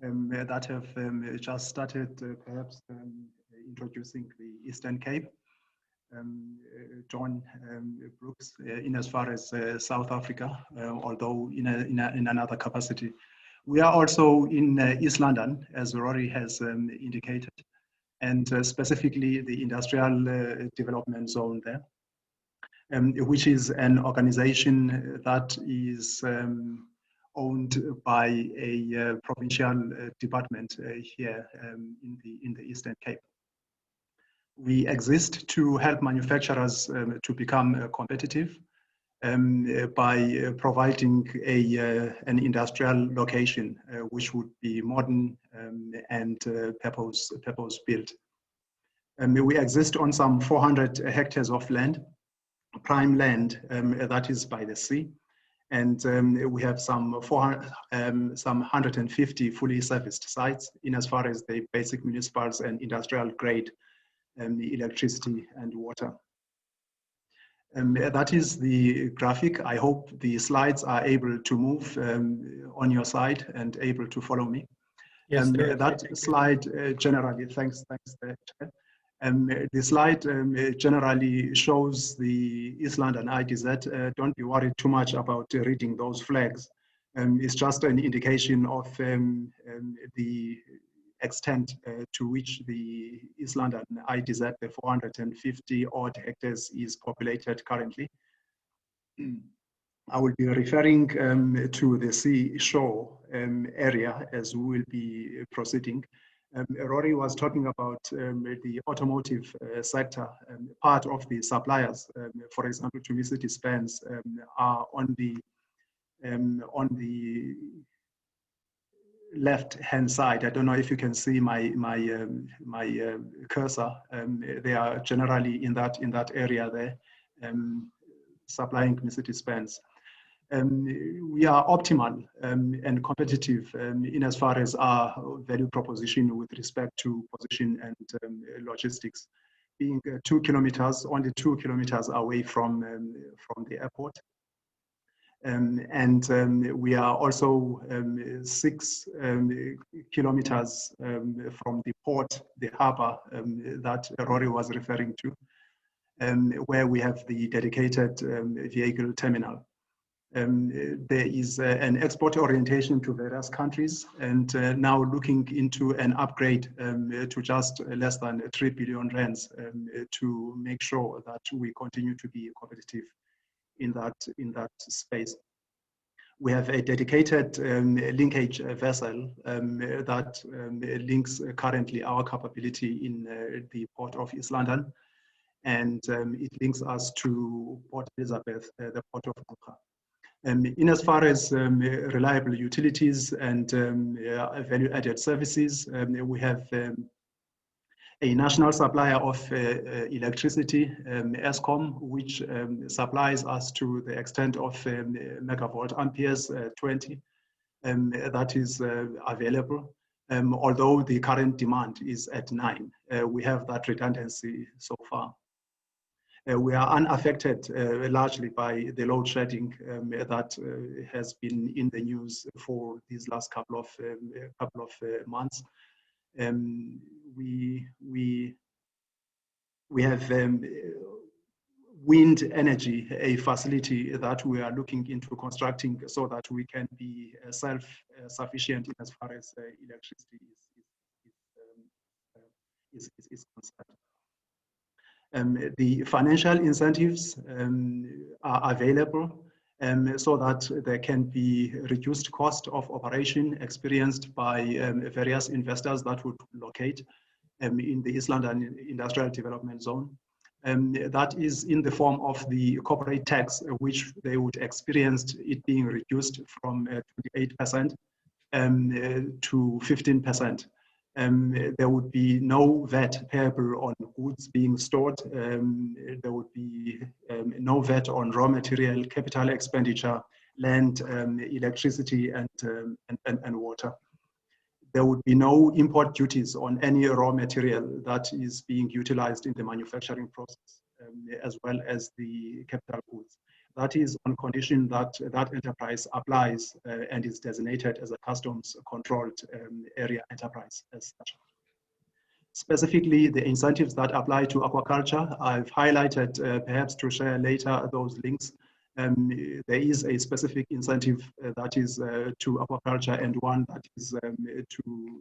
that have just started perhaps introducing the Eastern Cape. John Brooks, in as far as South Africa, although in another capacity. We are also in East London, as Rory has indicated, and specifically the Industrial Development Zone there. Which is an organization that is owned by a provincial department here in the Eastern Cape. We exist to help manufacturers to become competitive by providing an industrial location which would be modern and purpose-built. We exist on some 400 hectares of land, prime land that is by the sea, and we have some 150 fully serviced sites in as far as the basic municipals and industrial grade electricity and water. That is the graphic. I hope the slides are able to move on your side and able to follow me. Yes, that slide generally, thanks. The slide generally shows the East London IDZ. Don't be worried too much about reading those flags. It's just an indication of the extent to which the East London IDZ, the 450 odd hectares, is populated currently. I will be referring to the seashore area as we will be proceeding. Rory was talking about the automotive sector. Part of the suppliers, for example, to Mercedes-Benz, are on the left-hand side. I don't know if you can see my cursor. They are generally in that area there, supplying Mercedes-Benz. We are optimal and competitive in as far as our value proposition with respect to position and logistics, being 2 kilometers, only 2 kilometers away from the airport. And we are also 6 kilometers from the port, the harbor that Rory was referring to, where we have the dedicated vehicle terminal. There is an export orientation to various countries, and now looking into an upgrade to just less than 3 billion rands to make sure that we continue to be competitive in that space. We have a dedicated linkage vessel that links currently our capability in the port of East London, and it links us to Port Elizabeth, the port of Accra. In as far as reliable utilities and value-added services, we have a national supplier of electricity, Eskom, which supplies us to the extent of megavolt amperes 20 that is available. Although the current demand is at 9, we have that redundancy so far. We are unaffected largely by the load shedding that has been in the news for these last couple of months. We have wind energy, a facility that we are looking into constructing so that we can be self-sufficient in as far as electricity is concerned. The financial incentives are available so that there can be reduced cost of operation experienced by various investors that would locate in the East London Industrial Development Zone. That is in the form of the corporate tax, which they would experience it being reduced from 28% to 15%. There would be no VAT payable on goods being stored. There would be no VAT on raw material, capital expenditure, land, electricity, and water. There would be no import duties on any raw material that is being utilized in the manufacturing process, as well as the capital goods. That is on condition that that enterprise applies and is designated as a customs controlled area enterprise as such. Specifically, the incentives that apply to aquaculture, I've highlighted perhaps to share later those links. There is a specific incentive that is to aquaculture and one that is to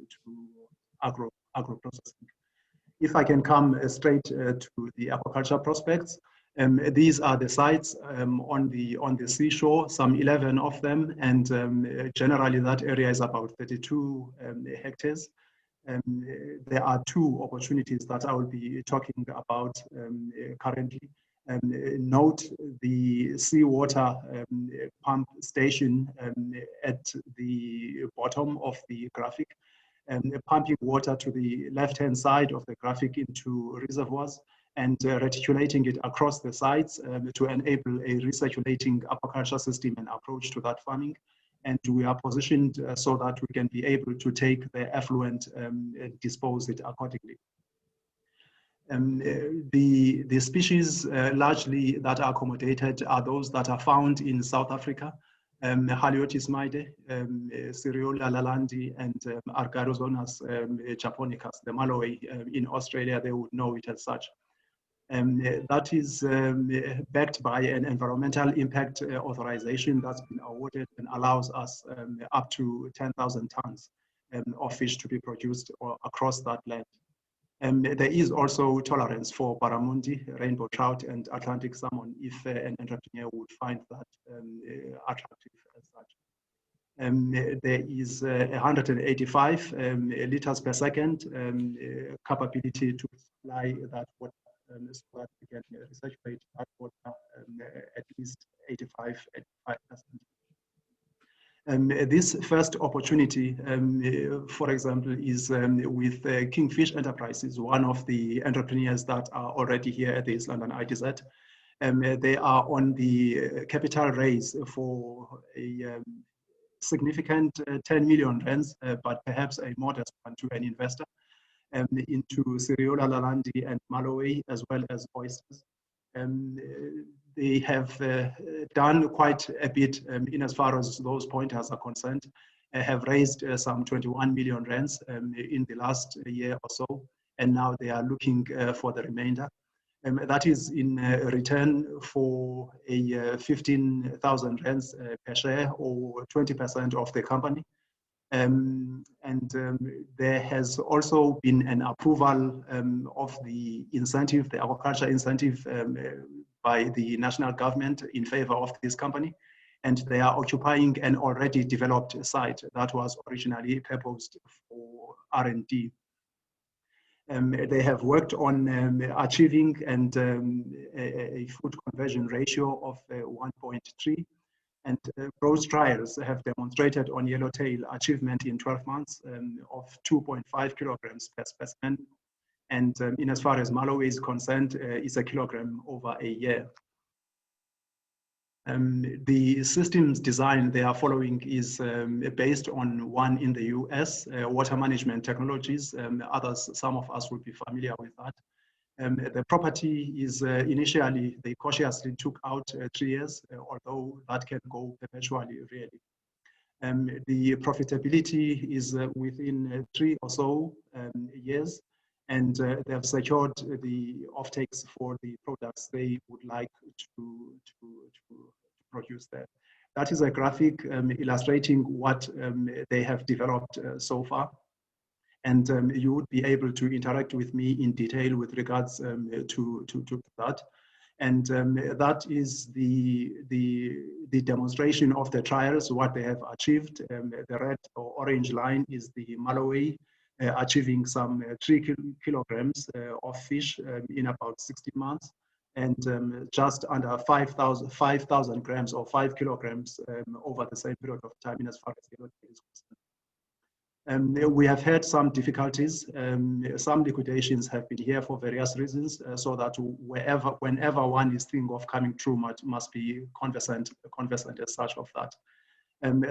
agro processing. If I can come straight to the aquaculture prospects, these are the sites on the seashore, some 11 of them, and generally that area is about 32 hectares. There are 2 opportunities that I will be talking about currently. Note the seawater pump station at the bottom of the graphic, pumping water to the left-hand side of the graphic into reservoirs and reticulating it across the sites to enable a recirculating aquaculture system and approach to that farming. And we are positioned so that we can be able to take the effluent and dispose it accordingly. The species largely that are accommodated are those that are found in South Africa, Haliotis maide, Seriola lalandi, and Archaeozonas japonicus, the Malawi. In Australia, they would know it as such. That is backed by an environmental impact authorization that's been awarded and allows us up to 10,000 tons of fish to be produced across that land. There is also tolerance for barramundi, rainbow trout, and Atlantic salmon if an entrepreneur would find that attractive as such. There is 185 liters per second capability to supply that water so that we can recirculate that water at least 85%. This first opportunity, for example, is with Kingfish Enterprises, one of the entrepreneurs that are already here at the East London ITZ. They are on the capital raise for a significant 10 million rands, but perhaps a modest one to an investor, into Seriola lalandi and Malawi, as well as oysters. They have done quite a bit in as far as those pointers are concerned, have raised some 21 million rands in the last year or so, and now they are looking for the remainder. That is in return for a 15,000 rands per share, or 20% of the company. There has also been an approval of the incentive, the aquaculture incentive, by the national government in favor of this company, and they are occupying an already developed site that was originally proposed for R&D. They have worked on achieving a food conversion ratio of 1.3, and those trials have demonstrated on yellowtail achievement in 12 months of 2.5 kilograms per specimen. And in as far as Malawi is concerned, it's a kilogram over a year. The systems design they are following is based on one in the US, water management technologies. Others, some of us will be familiar with that. The property is initially, they cautiously took out 3 years, although that can go perpetually, really. The profitability is within 3 or so years, and they have secured the offtakes for the products they would like to produce there. That is a graphic illustrating what they have developed so far. And you would be able to interact with me in detail with regards to that. And that is the demonstration of the trials, what they have achieved. The red or orange line is the Malawi achieving some 3 kilograms of fish in about 16 months, and just under 5,000 grams or 5 kilograms over the same period of time in as far as the yellowtail is concerned. We have had some difficulties. Some liquidations have been here for various reasons, so that whenever one is thinking of coming through, must be conversant as such of that.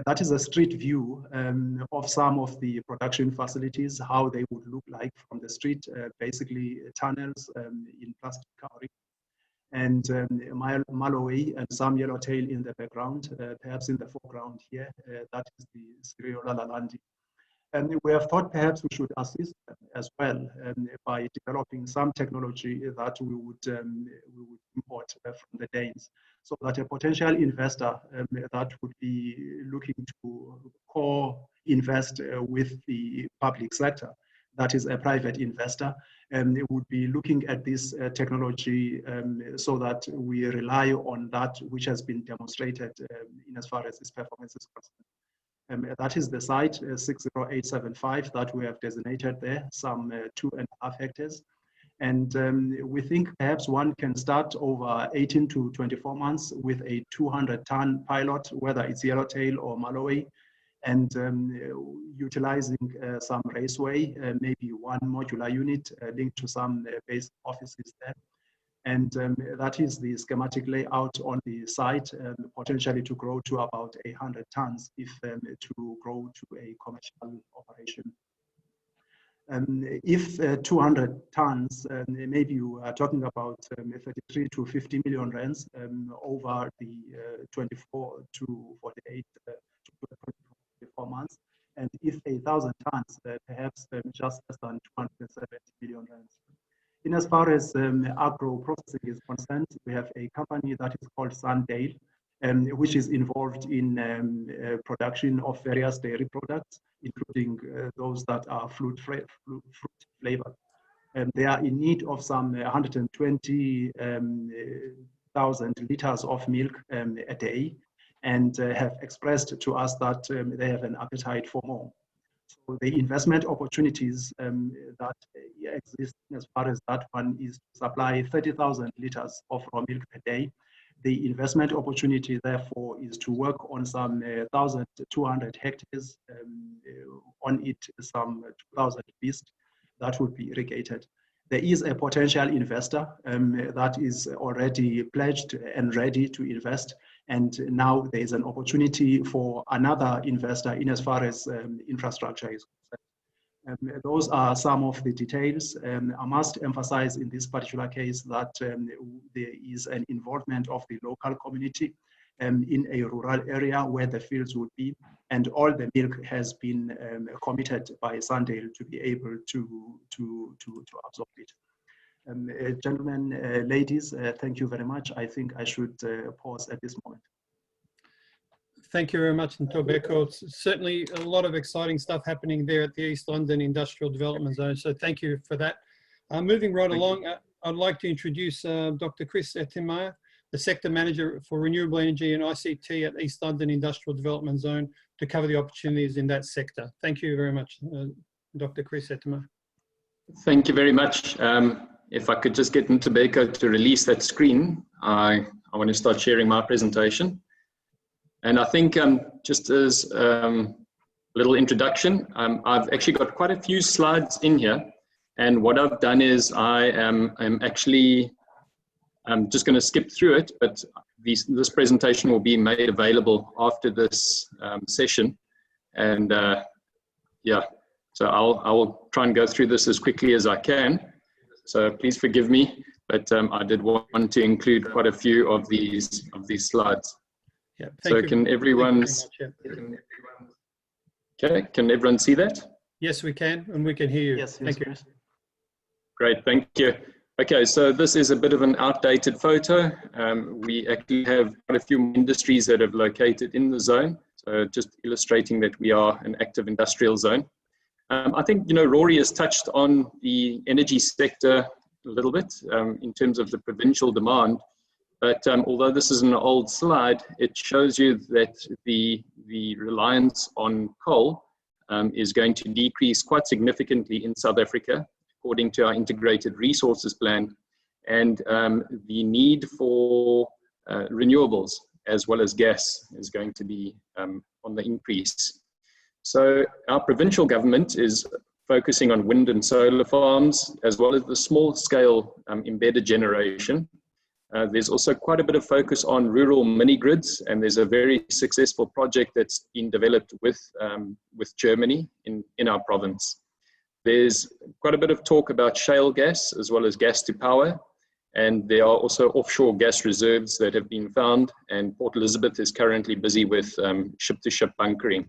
That is a street view of some of the production facilities, how they would look like from the street, basically tunnels in plastic covering. And Malawi and some yellowtail in the background, perhaps in the foreground here, that is the Siriola Lalandi. And we have thought perhaps we should assist them as well by developing some technology that we would import from the Danes, so that a potential investor that would be looking to co-invest with the public sector, that is a private investor, would be looking at this technology so that we rely on that which has been demonstrated in as far as its performance is concerned. That is the site 60875 that we have designated there, some 2.5 hectares. And we think perhaps one can start over 18 to 24 months with a 200-ton pilot, whether it's yellowtail or Malawi, and utilizing some raceway, maybe one modular unit linked to some base offices there. And that is the schematic layout on the site, potentially to grow to about 100 tons if to grow to a commercial operation. If 200 tons, maybe you are talking about 33 to 50 million rands over the 24 to 48 to 24 months. And if 1,000 tons, perhaps just less than 270 million rands. In as far as agro processing is concerned, we have a company that is called Sandale, which is involved in production of various dairy products, including those that are fruit flavored. They are in need of some 120,000 liters of milk a day, and have expressed to us that they have an appetite for more. So the investment opportunities that exist as far as that one is to supply 30,000 liters of raw milk per day. The investment opportunity, therefore, is to work on some 1,200 hectares, on it some 2,000 beasts that would be irrigated. There is a potential investor that is already pledged and ready to invest. And now there is an opportunity for another investor in as far as infrastructure is concerned. Those are some of the details. I must emphasize in this particular case that there is an involvement of the local community in a rural area where the fields would be, and all the milk has been committed by Sandale to be able to absorb it. Gentlemen, ladies, thank you very much. I think I should pause at this moment. Thank you very much, Ntobeko. It's certainly a lot of exciting stuff happening there at the East London Industrial Development Zone. So thank you for that. Moving right along, I'd like to introduce Dr. Chris Etemaya, the Sector Manager for Renewable Energy and ICT at East London Industrial Development Zone, to cover the opportunities in that sector. Thank you very much, Dr. Chris Etemaya. Thank you very much. If I could just get Ntobeko to release that screen, I want to start sharing my presentation. And I think just as a little introduction, I've actually got quite a few slides in here. And what I've done is I'm just going to skip through it, but this presentation will be made available after this session. And yeah, so I will try and go through this as quickly as I can. So please forgive me, but I did want to include quite a few of these slides. Yeah, so can everyone see that? Yes, we can, and we can hear you. Yes, thank you. Chris. Great, thank you. Okay, so this is a bit of an outdated photo. We actually have quite a few industries that have located in the zone. So just illustrating that we are an active industrial zone. I think, Rory has touched on the energy sector a little bit in terms of the provincial demand. But although this is an old slide, it shows you that the reliance on coal is going to decrease quite significantly in South Africa, according to our integrated resources plan, and the need for renewables as well as gas is going to be on the increase. So our provincial government is focusing on wind and solar farms, as well as the small scale embedded generation. There's also quite a bit of focus on rural mini grids, and there's a very successful project that's been developed with Germany in our province. There's quite a bit of talk about shale gas as well as gas to power, and there are also offshore gas reserves that have been found, and Port Elizabeth is currently busy with ship-to-ship bunkering.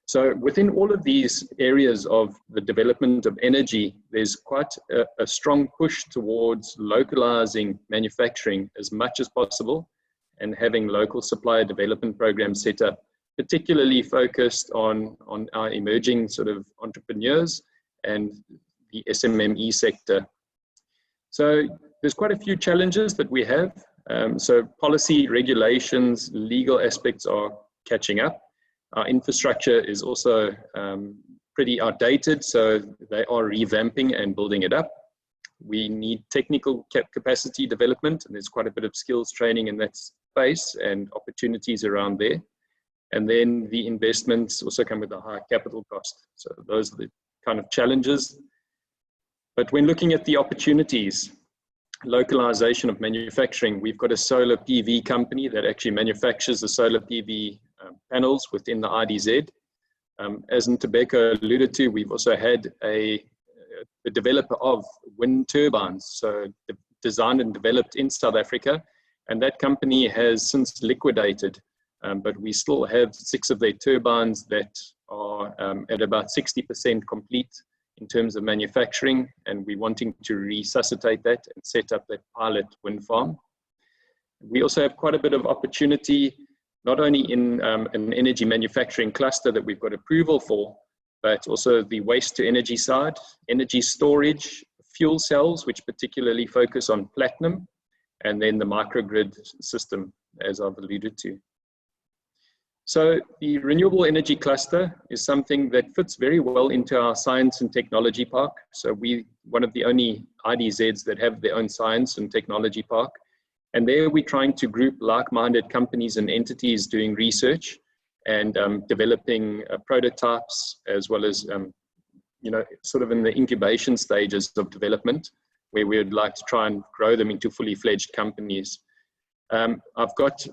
So within all of these areas of the development of energy, there's quite a strong push towards localizing manufacturing as much as possible and having local supplier development programs set up, particularly focused on our emerging sort of entrepreneurs and the SMME sector. So there's quite a few challenges that we have. So policy, regulations, legal aspects are catching up. Our infrastructure is also pretty outdated, so they are revamping and building it up. We need technical capacity development, and there's quite a bit of skills training in that space and opportunities around there. And then the investments also come with a high capital cost. So those are the kind of challenges. But when looking at the opportunities, localization of manufacturing, we've got a solar PV company that actually manufactures the solar PV panels within the IDZ. As Ntobeko alluded to, we've also had a developer of wind turbines, so designed and developed in South Africa, and that company has since liquidated, but we still have 6 of their turbines that are at about 60% complete in terms of manufacturing, and we're wanting to resuscitate that and set up that pilot wind farm. We also have quite a bit of opportunity, not only in an energy manufacturing cluster that we've got approval for, but also the waste to energy side, energy storage, fuel cells, which particularly focus on platinum, and then the microgrid system, as I've alluded to. So the renewable energy cluster is something that fits very well into our science and technology park. So we're one of the only IDZs that have their own science and technology park. And there we're trying to group like-minded companies and entities doing research and developing prototypes, as well as, sort of in the incubation stages of development, where we would like to try and grow them into fully fledged companies. I've got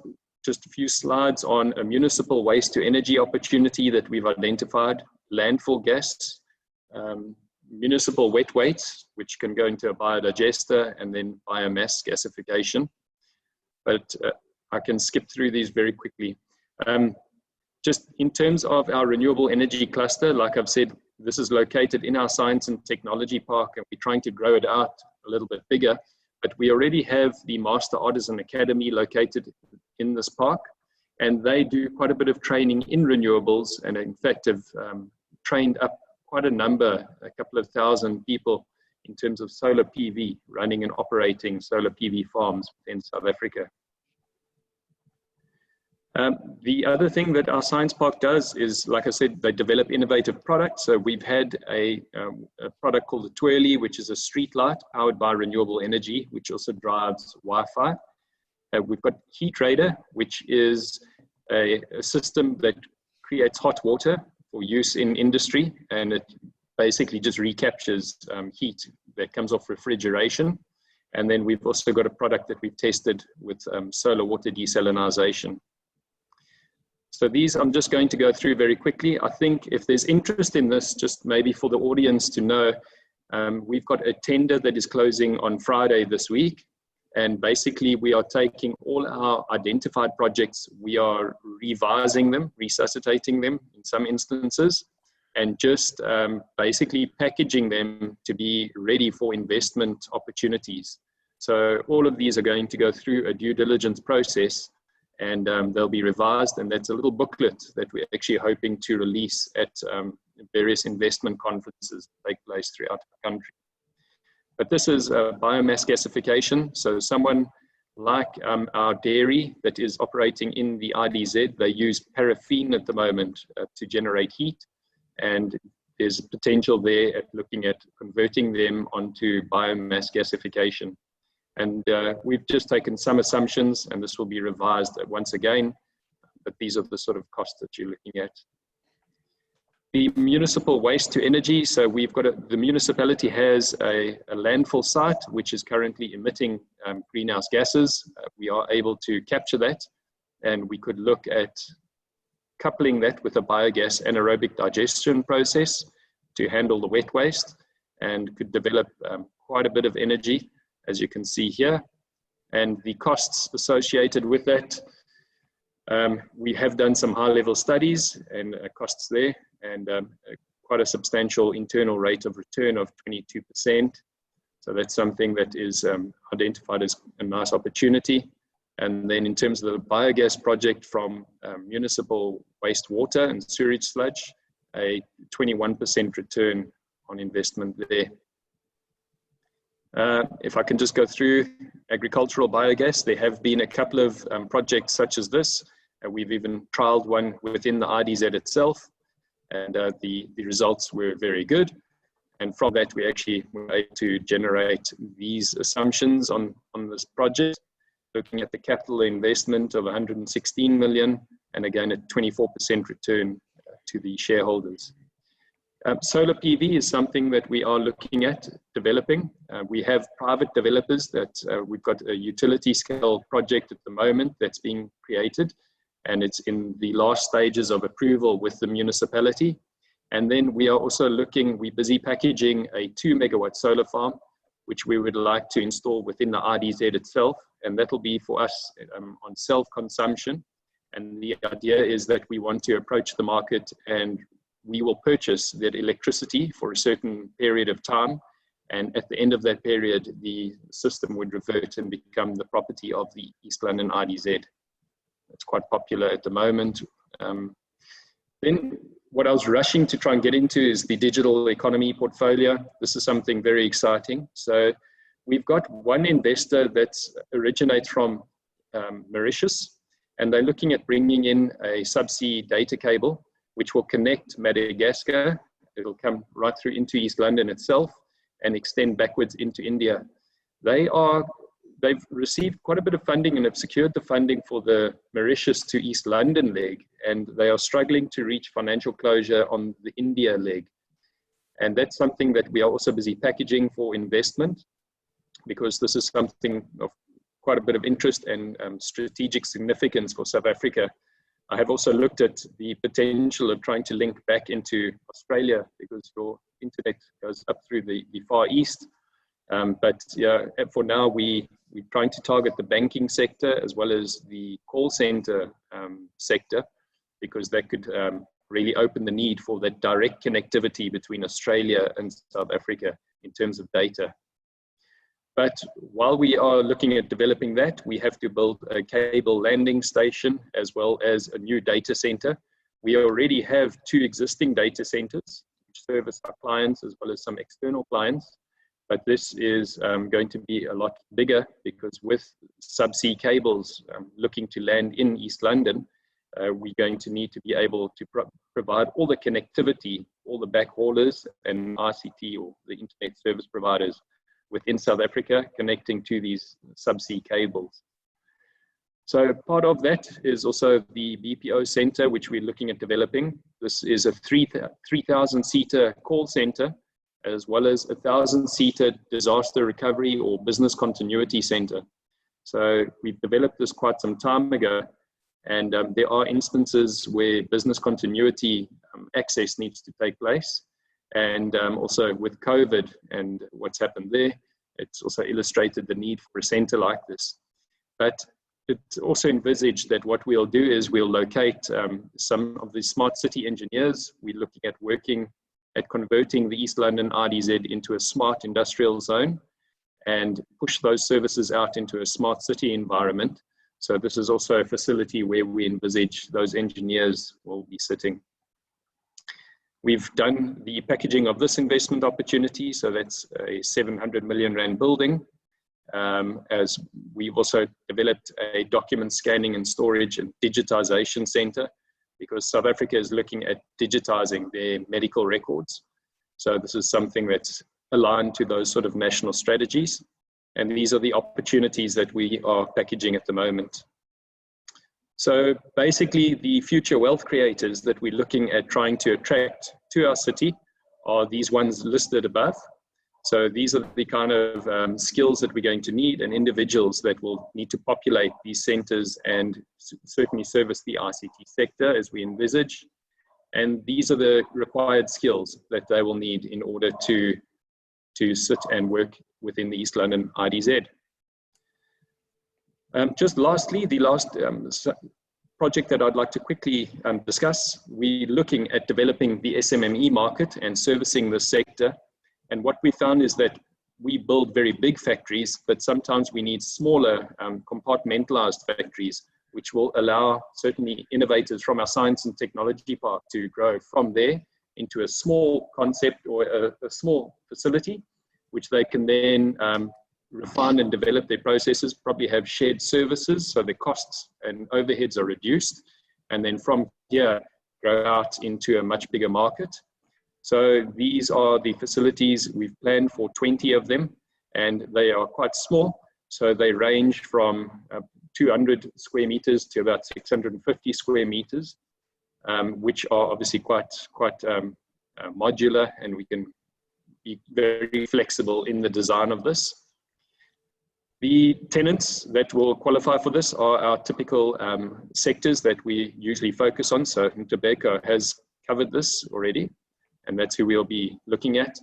just a few slides on a municipal waste to energy opportunity that we've identified, landfill gas, municipal wet weights, which can go into a biodigester, and then biomass gasification. But I can skip through these very quickly. Just in terms of our renewable energy cluster, like I've said, this is located in our science and technology park, and we're trying to grow it out a little bit bigger. But we already have the Master Artisan Academy located in this park, and they do quite a bit of training in renewables, and in fact have trained up quite a couple of thousand people in terms of solar PV, running and operating solar PV farms in South Africa. The other thing that our science park does is, like I said, they develop innovative products. So we've had a product called the Twirly, which is a street light powered by renewable energy, which also drives Wi-Fi. We've got Heat Radar, which is a system that creates hot water for use in industry, and it basically just recaptures heat that comes off refrigeration. And then we've also got a product that we've tested with solar water desalinization. So these I'm just going to go through very quickly. I think if there's interest in this, just maybe for the audience to know, we've got a tender that is closing on Friday this week. And basically we are taking all our identified projects, we are revising them, resuscitating them in some instances, and just basically packaging them to be ready for investment opportunities. So all of these are going to go through a due diligence process, and they'll be revised, and that's a little booklet that we're actually hoping to release at various investment conferences that take place throughout the country. But this is biomass gasification. So someone like our dairy that is operating in the IDZ, they use paraffin at the moment to generate heat. And there's potential there at looking at converting them onto biomass gasification. And we've just taken some assumptions, and this will be revised once again, but these are the sort of costs that you're looking at. The municipal waste to energy, so we've got the municipality has a landfill site which is currently emitting greenhouse gases. We are able to capture that, and we could look at coupling that with a biogas anaerobic digestion process to handle the wet waste, and could develop quite a bit of energy, as you can see here. And the costs associated with that, we have done some high-level studies and costs there, and quite a substantial internal rate of return of 22%. So that's something that is identified as a nice opportunity. And then in terms of the biogas project from municipal wastewater and sewage sludge, a 21% return on investment there. If I can just go through agricultural biogas, there have been a couple of projects such as this. We've even trialed one within the IDZ itself, and the results were very good. And from that, we actually were able to generate these assumptions on this project, looking at the capital investment of 116 million, and again, a 24% return to the shareholders. Solar PV is something that we are looking at developing. We have private developers that we've got a utility scale project at the moment that's being created, and it's in the last stages of approval with the municipality. And then we are also we're busy packaging a 2 megawatt solar farm, which we would like to install within the IDZ itself. And that'll be for us on self-consumption. And the idea is that we want to approach the market, and we will purchase that electricity for a certain period of time. And at the end of that period, the system would revert and become the property of the East London IDZ. It's quite popular at the moment. Then what I was rushing to try and get into is the digital economy portfolio. This is something very exciting. So we've got one investor that originates from Mauritius, and they're looking at bringing in a subsea data cable, which will connect Madagascar. It'll come right through into East London itself and extend backwards into India. They've received quite a bit of funding and have secured the funding for the Mauritius to East London leg, and they are struggling to reach financial closure on the India leg. And that's something that we are also busy packaging for investment, because this is something of quite a bit of interest and strategic significance for South Africa. I have also looked at the potential of trying to link back into Australia, because your internet goes up through the Far East. But yeah, for now, we're trying to target the banking sector as well as the call center sector, because that could really open the need for that direct connectivity between Australia and South Africa in terms of data. But while we are looking at developing that, we have to build a cable landing station as well as a new data center. We already have 2 existing data centers which service our clients as well as some external clients. But this is going to be a lot bigger, because with subsea cables looking to land in East London, we're going to need to be able to provide all the connectivity, all the backhaulers and ICT, or the internet service providers within South Africa, connecting to these subsea cables. So part of that is also the BPO center, which we're looking at developing. This is a 3,000-seater call center, as well as a 1,000-seater disaster recovery or business continuity center. So we've developed this quite some time ago, and there are instances where business continuity access needs to take place. And also with COVID and what's happened there, it's also illustrated the need for a center like this. But it's also envisaged that what we'll do is we'll locate some of the smart city engineers. We're looking at working at converting the East London RDZ into a smart industrial zone and push those services out into a smart city environment. So this is also a facility where we envisage those engineers will be sitting. We've done the packaging of this investment opportunity, so that's a 700 million rand building. As we've also developed a document scanning and storage and digitization center, because South Africa is looking at digitizing their medical records. So this is something that's aligned to those sort of national strategies. And these are the opportunities that we are packaging at the moment. So basically the future wealth creators that we're looking at trying to attract to our city are these ones listed above. So these are the kind of skills that we're going to need, and individuals that will need to populate these centers and certainly service the ICT sector as we envisage. And these are the required skills that they will need in order to sit and work within the East London IDZ. Just lastly, the last project that I'd like to quickly discuss, we're looking at developing the SMME market and servicing the sector. And what we found is that we build very big factories, but sometimes we need smaller compartmentalized factories, which will allow certainly innovators from our science and technology park to grow from there into a small concept or a small facility, which they can then refine and develop their processes, probably have shared services, so the costs and overheads are reduced, and then from here grow out into a much bigger market. So these are the facilities. We've planned for 20 of them, and they are quite small. So they range from 200 square meters to about 650 square meters, which are obviously quite modular, and we can be very flexible in the design of this. The tenants that will qualify for this are our typical sectors that we usually focus on. So Ntobeko has covered this already, and that's who we'll be looking at.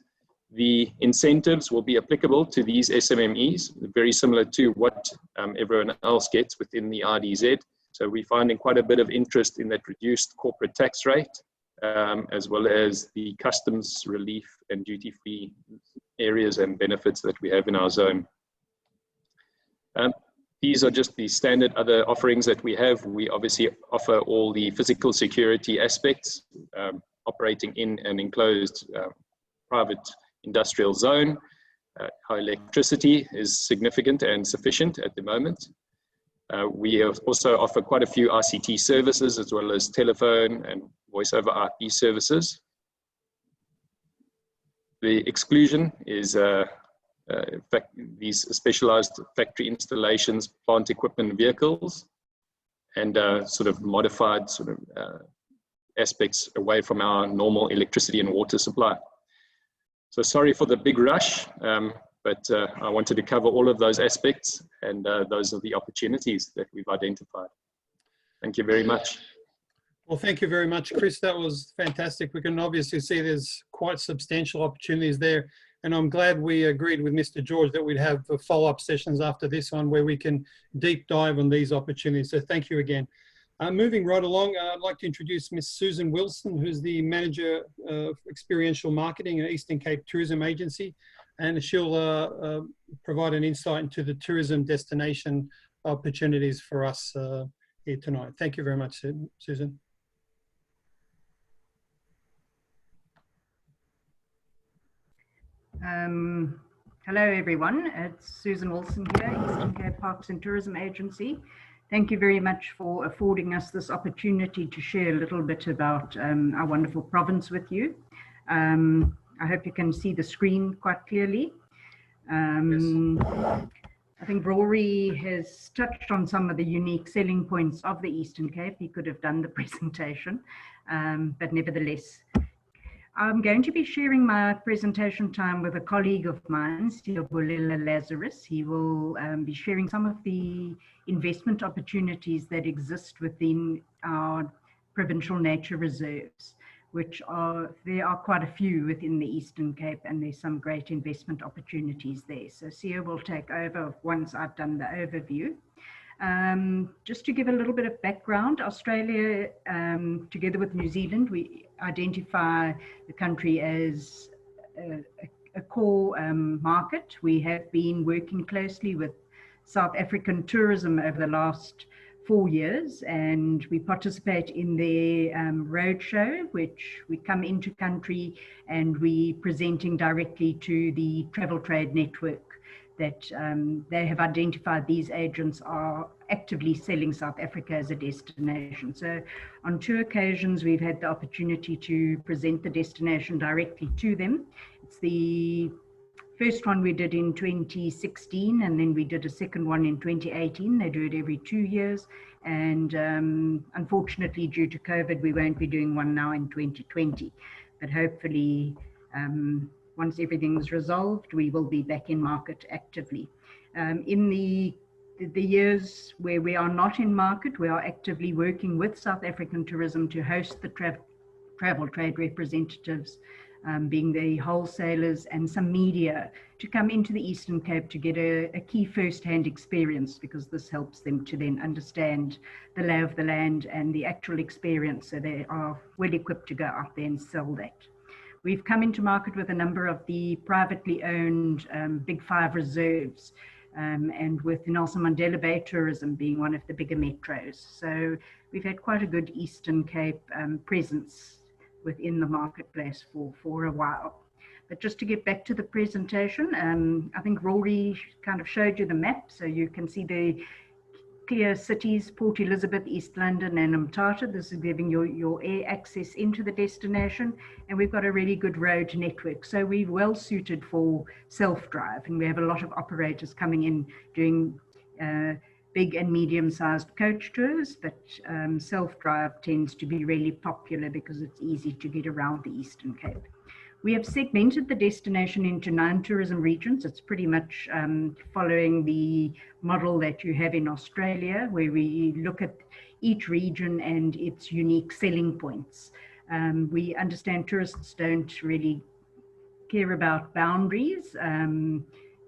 The incentives will be applicable to these SMMEs, very similar to what everyone else gets within the RDZ. So we're finding quite a bit of interest in that reduced corporate tax rate, as well as the customs relief and duty-free areas and benefits that we have in our zone. These are just the standard other offerings that we have. We obviously offer all the physical security aspects, operating in an enclosed private industrial zone. Our electricity is significant and sufficient at the moment. We also offer quite a few ICT services, as well as telephone and voice over IP services. The exclusion is these specialized factory installations, plant equipment, vehicles, and sort of modified aspects away from our normal electricity and water supply. So sorry for the big rush, but I wanted to cover all of those aspects, and those are the opportunities that we've identified. Thank you very much. Well, thank you very much, Chris. That was fantastic. We can obviously see there's quite substantial opportunities there. And I'm glad we agreed with Mr. George that we'd have follow-up sessions after this one where we can deep dive on these opportunities. So thank you again. Moving right along, I'd like to introduce Ms. Susan Wilson, who's the Manager of Experiential Marketing at Eastern Cape Tourism Agency. And she'll provide an insight into the tourism destination opportunities for us here tonight. Thank you very much, Susan. Hello everyone, it's Susan Wilson here, Eastern Cape Parks and Tourism Agency. Thank you very much for affording us this opportunity to share a little bit about our wonderful province with you. I hope you can see the screen quite clearly. Yes. I think Rory has touched on some of the unique selling points of the Eastern Cape. He could have done the presentation, but nevertheless, I'm going to be sharing my presentation time with a colleague of mine, Siyabulela Lazarus. He will be sharing some of the investment opportunities that exist within our provincial nature reserves, there are quite a few within the Eastern Cape, and there's some great investment opportunities there. So Sia will take over once I've done the overview. Just to give a little bit of background, Australia, together with New Zealand, we identify the country as a core market. We have been working closely with South African tourism over the last 4 years, and we participate in their roadshow, which we come into country and we presenting directly to the travel trade network that they have identified these agents are actively selling South Africa as a destination. So on 2 occasions, we've had the opportunity to present the destination directly to them. It's the first one we did in 2016, and then we did a second one in 2018. They do it every 2 years. And unfortunately, due to COVID, we won't be doing one now in 2020. But hopefully, once everything's resolved, we will be back in market actively. In the years where we are not in market, we are actively working with South African tourism to host the travel trade representatives, being the wholesalers and some media, to come into the Eastern Cape to get a key first-hand experience, because this helps them to then understand the lay of the land and the actual experience, so they are well equipped to go out there and sell that. We've come into market with a number of the privately owned Big 5 reserves, and with Nelson Mandela Bay Tourism being one of the bigger metros. So we've had quite a good Eastern Cape presence within the marketplace for a while. But just to get back to the presentation, I think Rory kind of showed you the map, so you can see the clear cities, Port Elizabeth, East London and Mthatha. This is giving your air access into the destination, and we've got a really good road network. So we're well suited for self-drive, and we have a lot of operators coming in doing big and medium-sized coach tours, but self-drive tends to be really popular because it's easy to get around the Eastern Cape. We have segmented the destination into 9 tourism regions. It's pretty much following the model that you have in Australia, where we look at each region and its unique selling points. We understand tourists don't really care about boundaries,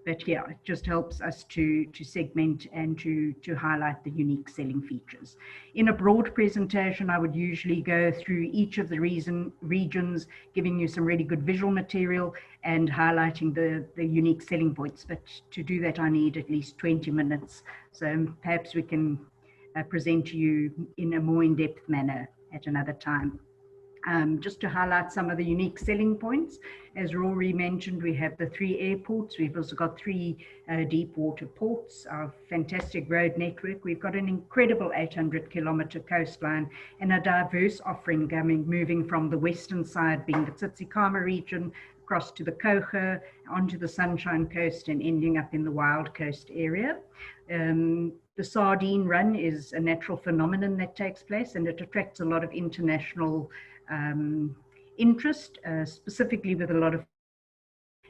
but yeah, it just helps us to segment and to highlight the unique selling features. In a broad presentation, I would usually go through each of the regions, giving you some really good visual material and highlighting the unique selling points. But to do that, I need at least 20 minutes. So perhaps we can present to you in a more in-depth manner at another time. Just to highlight some of the unique selling points, as Rory mentioned, we have the 3 airports. We've also got 3 deep water ports, our fantastic road network. We've got an incredible 800-kilometer coastline and a diverse offering moving from the western side, being the Tsitsikamma region, across to the Coger, onto the Sunshine Coast and ending up in the Wild Coast area. The Sardine Run is a natural phenomenon that takes place, and it attracts a lot of international interest, specifically with a lot of,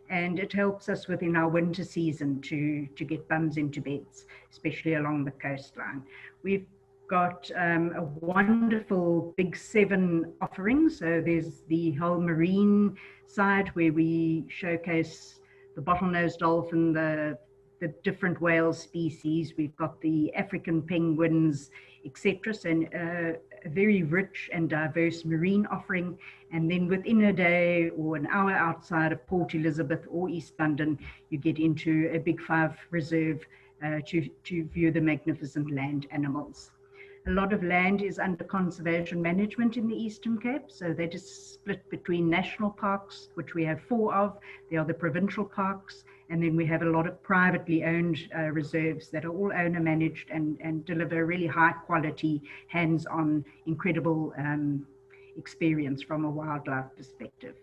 and it helps us within our winter season to get bums into beds, especially along the coastline. We've got a wonderful Big 7 offering. So there's the whole marine side where we showcase the bottlenose dolphin, the different whale species. We've got the African penguins, etc. So a very rich and diverse marine offering. And then within a day or an hour outside of Port Elizabeth or East London, you get into a Big 5 reserve to view the magnificent land animals. A lot of land is under conservation management in the Eastern Cape. So that is split between national parks, which we have 4 of. They are the provincial parks. And then we have a lot of privately owned reserves that are all owner managed and deliver really high quality, hands-on, incredible experience from a wildlife perspective.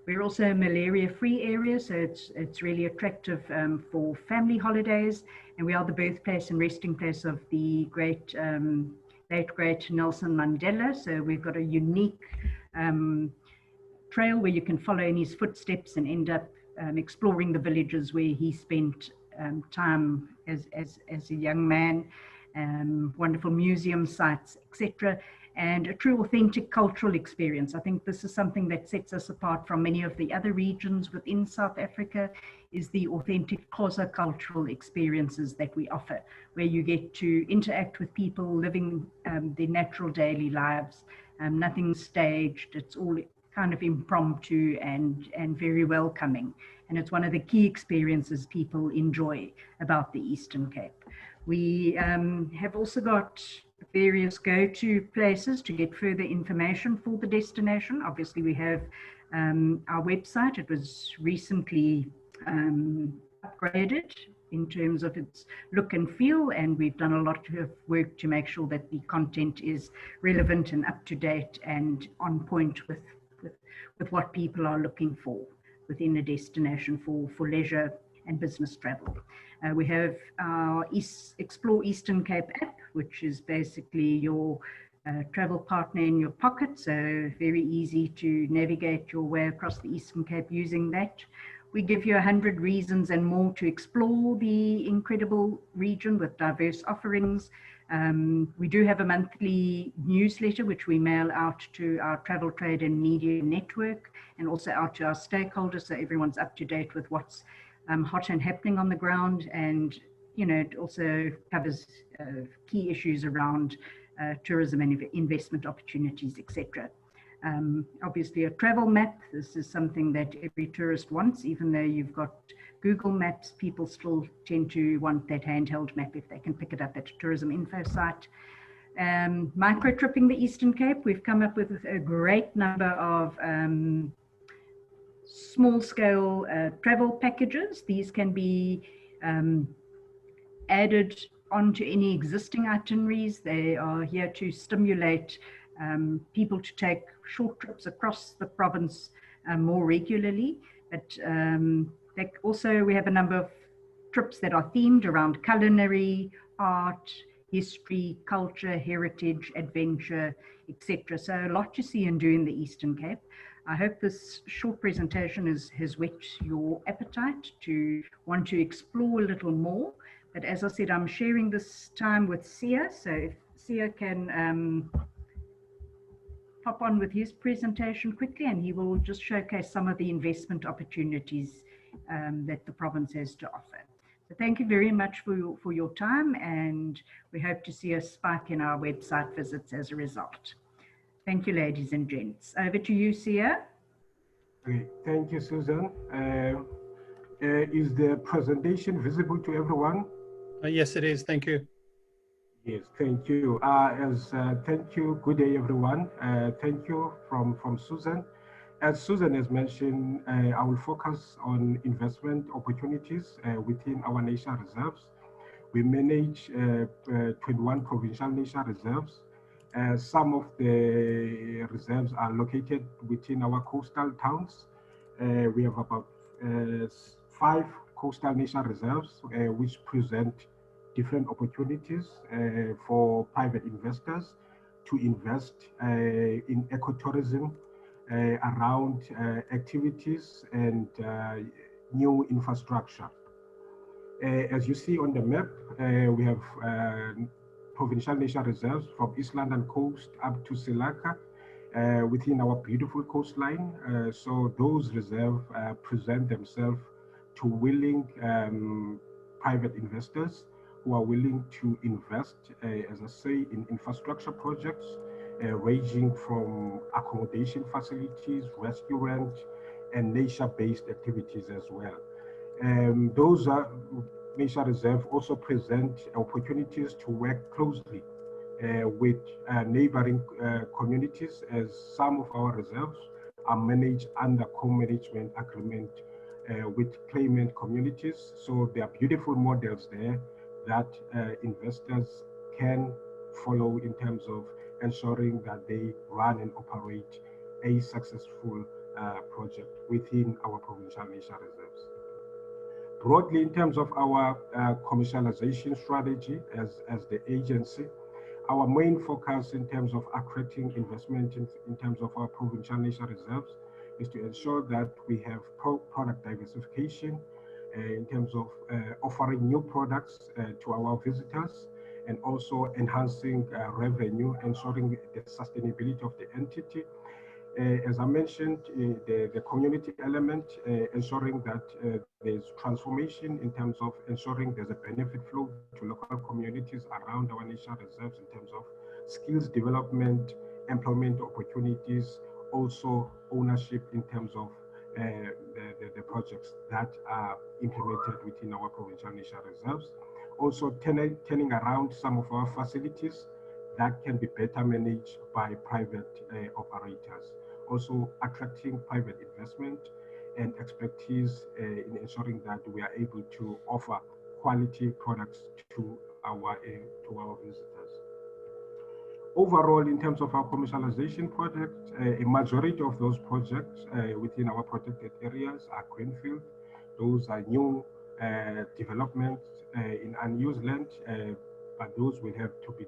We're also a malaria-free area, so it's really attractive for family holidays, and we are the birthplace and resting place of the late great Nelson Mandela. So we've got a unique trail where you can follow in his footsteps and end up exploring the villages where he spent time as a young man, wonderful museum sites, etc., and a true authentic cultural experience. I think this is something that sets us apart from many of the other regions within South Africa, is the authentic Xhosa cultural experiences that we offer, where you get to interact with people living their natural daily lives, nothing staged, it's all kind of impromptu and very welcoming. And it's one of the key experiences people enjoy about the Eastern Cape. We have also got various go-to places to get further information for the destination. Obviously, we have our website. It was recently upgraded in terms of its look and feel, and we've done a lot of work to make sure that the content is relevant and up to date and on point with what people are looking for within a destination for leisure and business travel. We have our Explore Eastern Cape app, which is basically your travel partner in your pocket, so very easy to navigate your way across the Eastern Cape using that. We give you 100 reasons and more to explore the incredible region with diverse offerings. We do have a monthly newsletter which we mail out to our travel, trade and media network, and also out to our stakeholders, so everyone's up to date with what's hot and happening on the ground. And it also covers key issues around tourism and investment opportunities, etc. Obviously a travel map, this is something that every tourist wants. Even though you've got Google Maps, people still tend to want that handheld map if they can pick it up at a tourism info site. Micro-tripping the Eastern Cape, we've come up with a great number of small-scale travel packages. These can be added onto any existing itineraries. They are here to stimulate people to take short trips across the province more regularly. But also we have a number of trips that are themed around culinary, art, history, culture, heritage, adventure, etc. So a lot to see and do in the Eastern Cape. I hope this short presentation has whet your appetite to want to explore a little more. But as I said, I'm sharing this time with Sia, so if Sia can pop on with his presentation quickly, and he will just showcase some of the investment opportunities that the province has to offer. So thank you very much for your time, and we hope to see a spike in our website visits as a result. Thank you, ladies and gents. Over to you, Sia. Okay, thank you, Susan. Is the presentation visible to everyone? Yes, it is. Thank you. Yes, thank you. Thank you. Good day, everyone. Thank you from Susan. As Susan has mentioned, I will focus on investment opportunities within our nature reserves. We manage 21 provincial nature reserves. Some of the reserves are located within our coastal towns. We have about 5 coastal nature reserves, which present different opportunities for private investors to invest in ecotourism around activities and new infrastructure. As you see on the map, we have provincial nature reserves from East London coast up to Selaka within our beautiful coastline. So those reserves present themselves to willing private investors who are willing to invest, as I say, in infrastructure projects, ranging from accommodation facilities, restaurant, and nature-based activities as well. Those nature reserves also present opportunities to work closely with neighboring communities, as some of our reserves are managed under co-management agreement with claimant communities. So there are beautiful models there that investors can follow in terms of ensuring that they run and operate a successful project within our provincial nature reserves. Broadly, in terms of our commercialization strategy as the agency, our main focus in terms of attracting investment in terms of our provincial nature reserves is to ensure that we have product diversification in terms of offering new products to our visitors, and also enhancing revenue, ensuring the sustainability of the entity. As I mentioned, the community element, ensuring that there's transformation in terms of ensuring there's a benefit flow to local communities around our nature reserves in terms of skills development, employment opportunities, also ownership in terms of the projects that are implemented within our provincial nature reserves. Also turning around some of our facilities that can be better managed by private operators. Also attracting private investment and expertise in ensuring that we are able to offer quality products to our visitors. Overall, in terms of our commercialization projects, a majority of those projects within our protected areas are greenfield. Those are new developments in unused land, but those will have to be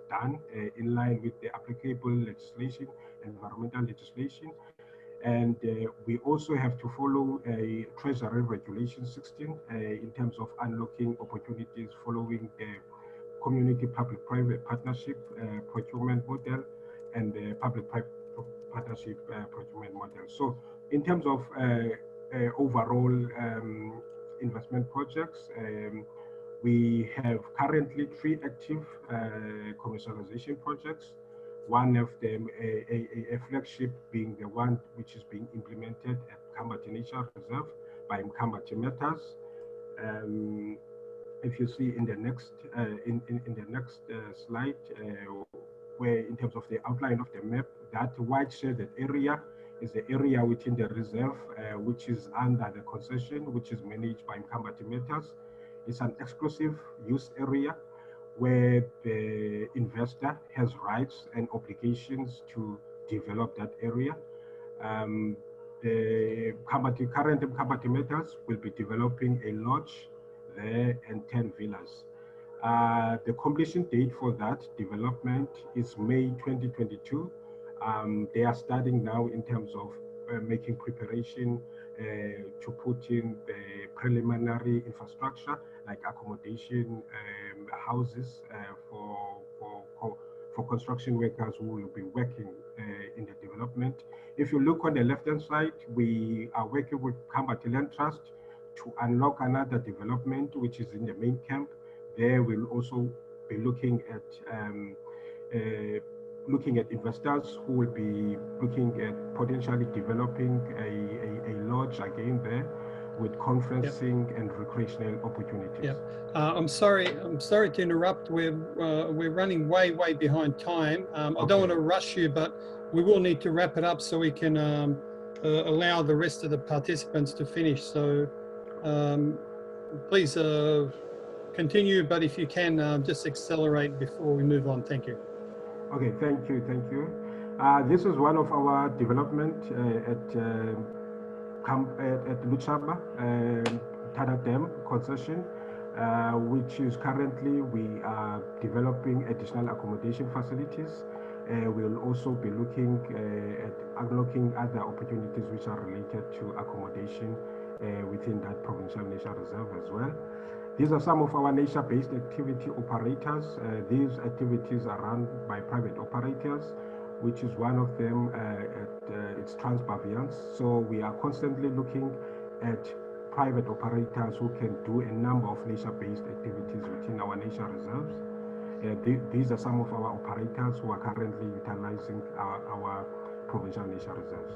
done in line with the applicable legislation, environmental legislation. And we also have to follow a Treasury Regulation 16 in terms of unlocking opportunities following the community public-private partnership procurement model and the public-private partnership procurement model. So in terms of overall investment projects, we have currently 3 active commercialization projects. One of them, a flagship, being the one which is being implemented at Mkambati Nature Reserve by Mkambati Matters. If you see in the next slide, where in terms of the outline of the map, that white shaded area is the area within the reserve, which is under the concession, which is managed by Mkambati Matters. It's an exclusive use area where the investor has rights and obligations to develop that area. The current Mkambati Matters will be developing a lodge there and 10 villas. The completion date for that development is May 2022. They are starting now in terms of making preparation to put in the preliminary infrastructure like accommodation, houses for construction workers who will be working in the development. If you look on the left-hand side, we are working with Mkambati Land Trust to unlock another development, which is in the main camp. There we'll also be looking at investors who will be looking at potentially developing a lodge again there with conferencing and recreational opportunities. I'm sorry to interrupt. We're running way behind time. I don't want to rush you, but we will need to wrap it up so we can allow the rest of the participants to finish. So please continue, but if you can just accelerate before we move on. Thank you. Okay, thank you. This is one of our development at Luchaba, Tana Dam concession, which is currently we are developing additional accommodation facilities. We'll also be looking at unlocking other opportunities which are related to accommodation within that provincial nature reserve as well. These are some of our nature-based activity operators. These activities are run by private operators, which is one of them it's Transpavians. So we are constantly looking at private operators who can do a number of nature-based activities within our nature reserves. These are some of our operators who are currently utilizing our provincial nature reserves.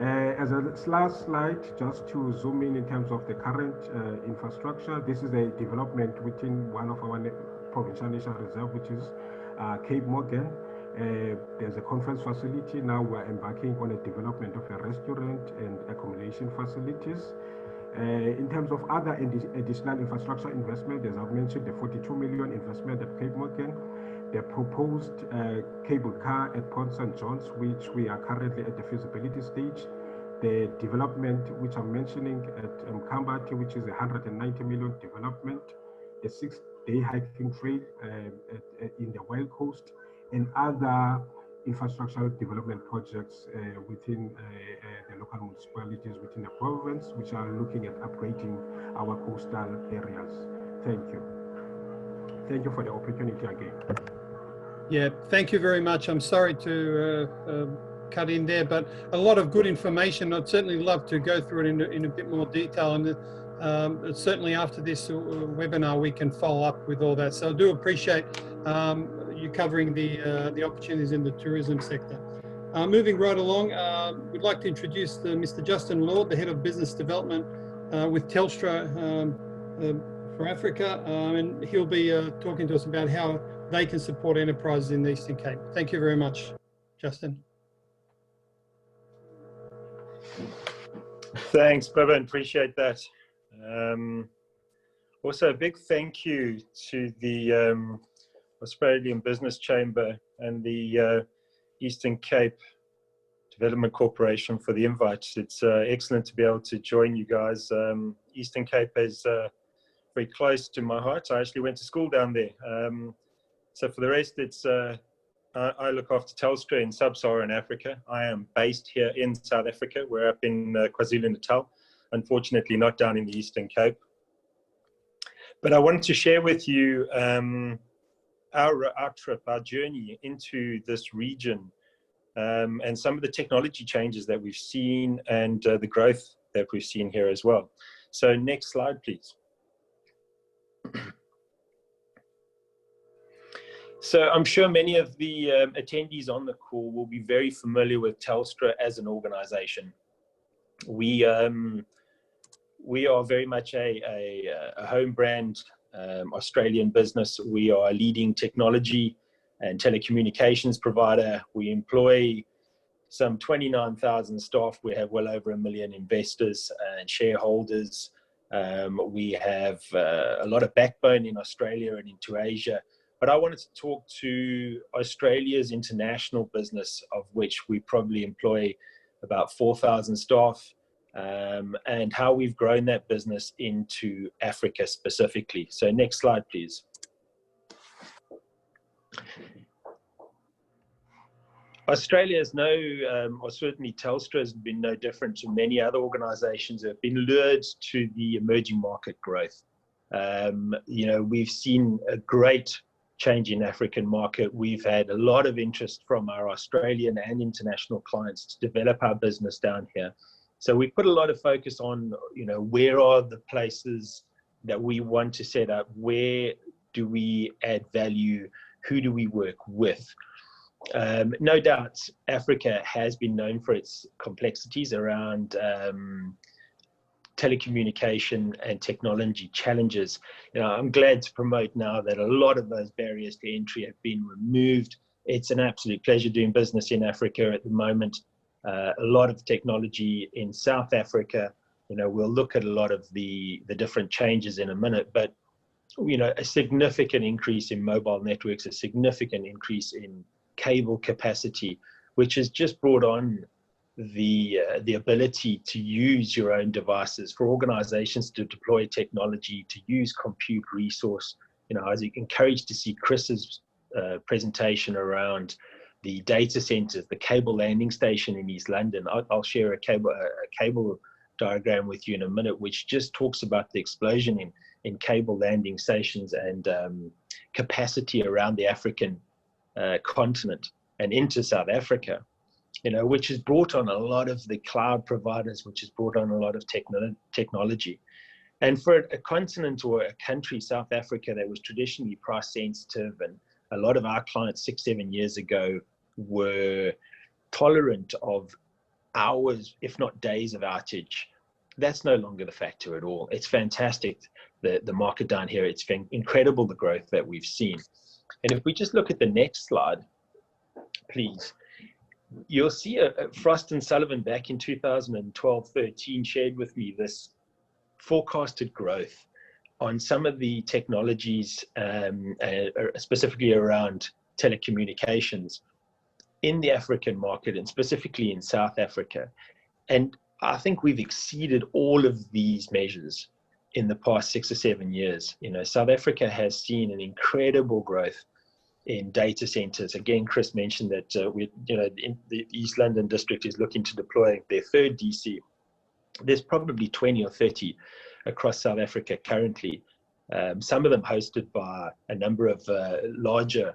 As a last slide, just to zoom in terms of the current infrastructure, this is a development within one of our provincial nature reserve, which is Cape Morgan. There's a conference facility. Now we're embarking on a development of a restaurant and accommodation facilities. In terms of other additional infrastructure investment, as I've mentioned, the 42 million investment at Cape Morgan, the proposed cable car at Port St. John's, which we are currently at the feasibility stage. the development which I'm mentioning at Mkambati, which is a 190 million development, the 6-day hiking trail in the Wild Coast, and other infrastructural development projects within the local municipalities within the province, which are looking at upgrading our coastal areas. Thank you. Thank you for the opportunity again. Yeah, thank you very much. I'm sorry to cut in there, but a lot of good information. I'd certainly love to go through it in a bit more detail, and certainly after this webinar we can follow up with all that. So I do appreciate you covering the opportunities in the tourism sector. Moving right along, we'd like to introduce Mr. Justin Lord, the Head of Business Development with Telstra for Africa, and he'll be talking to us about how they can support enterprises in the Eastern Cape. Thank you very much, Justin. Thanks, Bibin, appreciate that. Also, a big thank you to the Australian Business Chamber and the Eastern Cape Development Corporation for the invite. It's excellent to be able to join you guys. Eastern Cape is very close to my heart. I actually went to school down there. So for the rest, it's I look after Telstra in Sub-Saharan Africa. I am based here in South Africa. We're up in KwaZulu-Natal, unfortunately not down in the Eastern Cape. But I wanted to share with you our trip, our journey into this region, and some of the technology changes that we've seen and the growth that we've seen here as well. So next slide, please. So I'm sure many of the attendees on the call will be very familiar with Telstra as an organization. We are very much a home brand Australian business. We are a leading technology and telecommunications provider. We employ some 29,000 staff. We have well over 1 million investors and shareholders. We have a lot of backbone in Australia and into Asia. But I wanted to talk to Australia's international business, of which we probably employ about 4,000 staff, and how we've grown that business into Africa specifically. So next slide, please. Australia is or certainly Telstra has been no different to many other organizations that have been lured to the emerging market growth. You know, we've seen a great change in African market. We've had a lot of interest from our Australian and international clients to develop our business down here. So we put a lot of focus on, you know, where are the places that we want to set up? Where do we add value? Who do we work with? No doubt, Africa has been known for its complexities around telecommunication and technology challenges. You know, I'm glad to promote now that a lot of those barriers to entry have been removed. It's an absolute pleasure doing business in Africa at the moment. A lot of technology in South Africa. You know, we'll look at a lot of the different changes in a minute, but you know, a significant increase in mobile networks, a significant increase in cable capacity, which has just brought on the ability to use your own devices for organizations to deploy technology, to use compute resource. You know, I was encouraged to see Chris's presentation around the data centers, the cable landing station in East London. I'll share a cable diagram with you in a minute, which just talks about the explosion in cable landing stations and capacity around the African continent and into South Africa. You know, which has brought on a lot of the cloud providers, which has brought on a lot of technology. And for a continent or a country, South Africa, that was traditionally price sensitive, and a lot of our clients 6-7 years ago were tolerant of hours, if not days of outage. That's no longer the factor at all. It's fantastic, the market down here. It's been incredible, the growth that we've seen. And if we just look at the next slide, please. You'll see Frost & Sullivan back in 2012-13 shared with me this forecasted growth on some of the technologies, specifically around telecommunications in the African market and specifically in South Africa. And I think we've exceeded all of these measures in the past 6 or 7 years. You know, South Africa has seen an incredible growth in data centers. Again, Chris mentioned that the East London district is looking to deploy their third DC. There's probably 20 or 30 across South Africa currently. Some of them hosted by a number of larger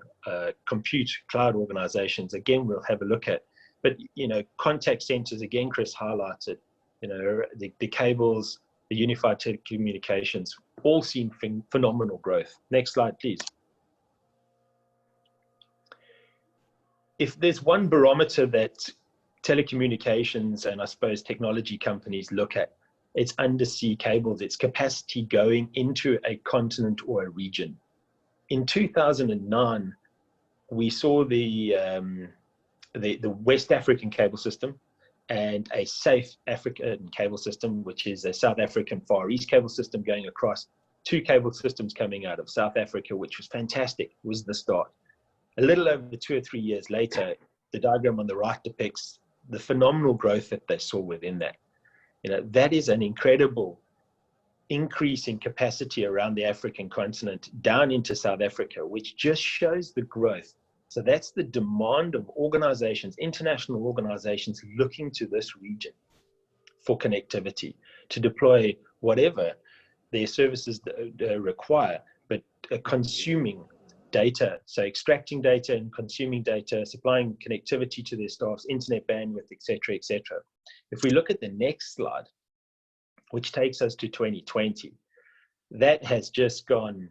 compute cloud organizations. Again, we'll have a look at. But, you know, contact centers, again, Chris highlighted, you know, the cables, the unified telecommunications, all seen phenomenal growth. Next slide, please. If there's one barometer that telecommunications and I suppose technology companies look at, it's undersea cables, it's capacity going into a continent or a region. In 2009, we saw the West African cable system and a Safe African cable system, which is a South African Far East cable system going across. 2 cable systems coming out of South Africa, which was fantastic, was the start. A little over 2 or 3 years later, the diagram on the right depicts the phenomenal growth that they saw within that. You know, that is an incredible increase in capacity around the African continent down into South Africa, which just shows the growth. So that's the demand of organizations, international organizations looking to this region for connectivity to deploy whatever their services require, but consuming data. So extracting data and consuming data, supplying connectivity to their staffs, internet bandwidth, et cetera, et cetera. If we look at the next slide, which takes us to 2020, that has just gone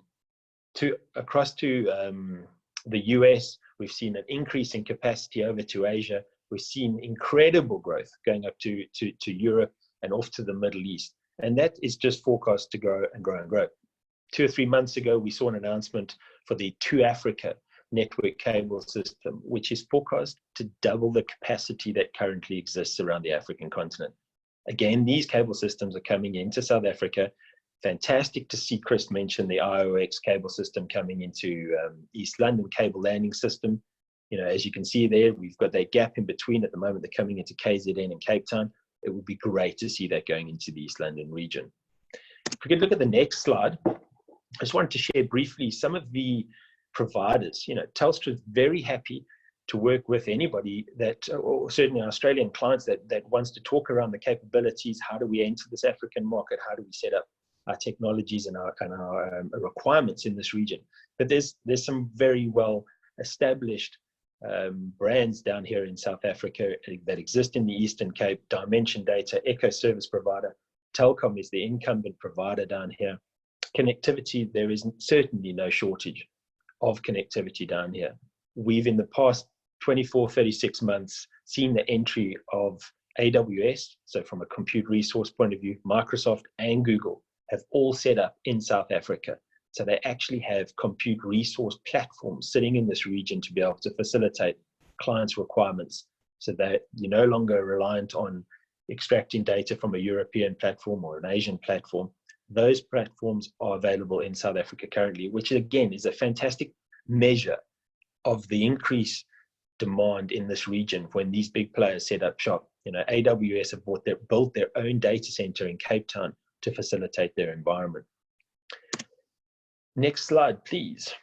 across to the US. We've seen an increase in capacity over to Asia. We've seen incredible growth going up to Europe and off to the Middle East. And that is just forecast to grow and grow and grow. 2 or 3 months ago, we saw an announcement for the To Africa network cable system, which is forecast to double the capacity that currently exists around the African continent. Again, these cable systems are coming into South Africa. Fantastic to see Chris mention the IOX cable system coming into East London cable landing system. You know, as you can see there, we've got that gap in between at the moment. They're coming into KZN and Cape Town. It would be great to see that going into the East London region. If we could look at the next slide, I just wanted to share briefly some of the providers. You know, Telstra is very happy to work with anybody that, or certainly Australian clients that wants to talk around the capabilities. How do we enter this African market? How do we set up our technologies and our requirements in this region? But there's some very well established brands down here in South Africa that exist in the Eastern Cape. Dimension Data, Echo Service Provider, Telkom is the incumbent provider down here. Connectivity, there is certainly no shortage of connectivity down here. We've in the past 24, 36 months seen the entry of AWS, so from a compute resource point of view, Microsoft and Google have all set up in South Africa. So they actually have compute resource platforms sitting in this region to be able to facilitate clients' requirements, so that you're no longer reliant on extracting data from a European platform or an Asian platform. Those platforms are available in South Africa currently, which again is a fantastic measure of the increased demand in this region when these big players set up shop. You know, AWS have built their own data center in Cape Town to facilitate their environment. Next slide, please.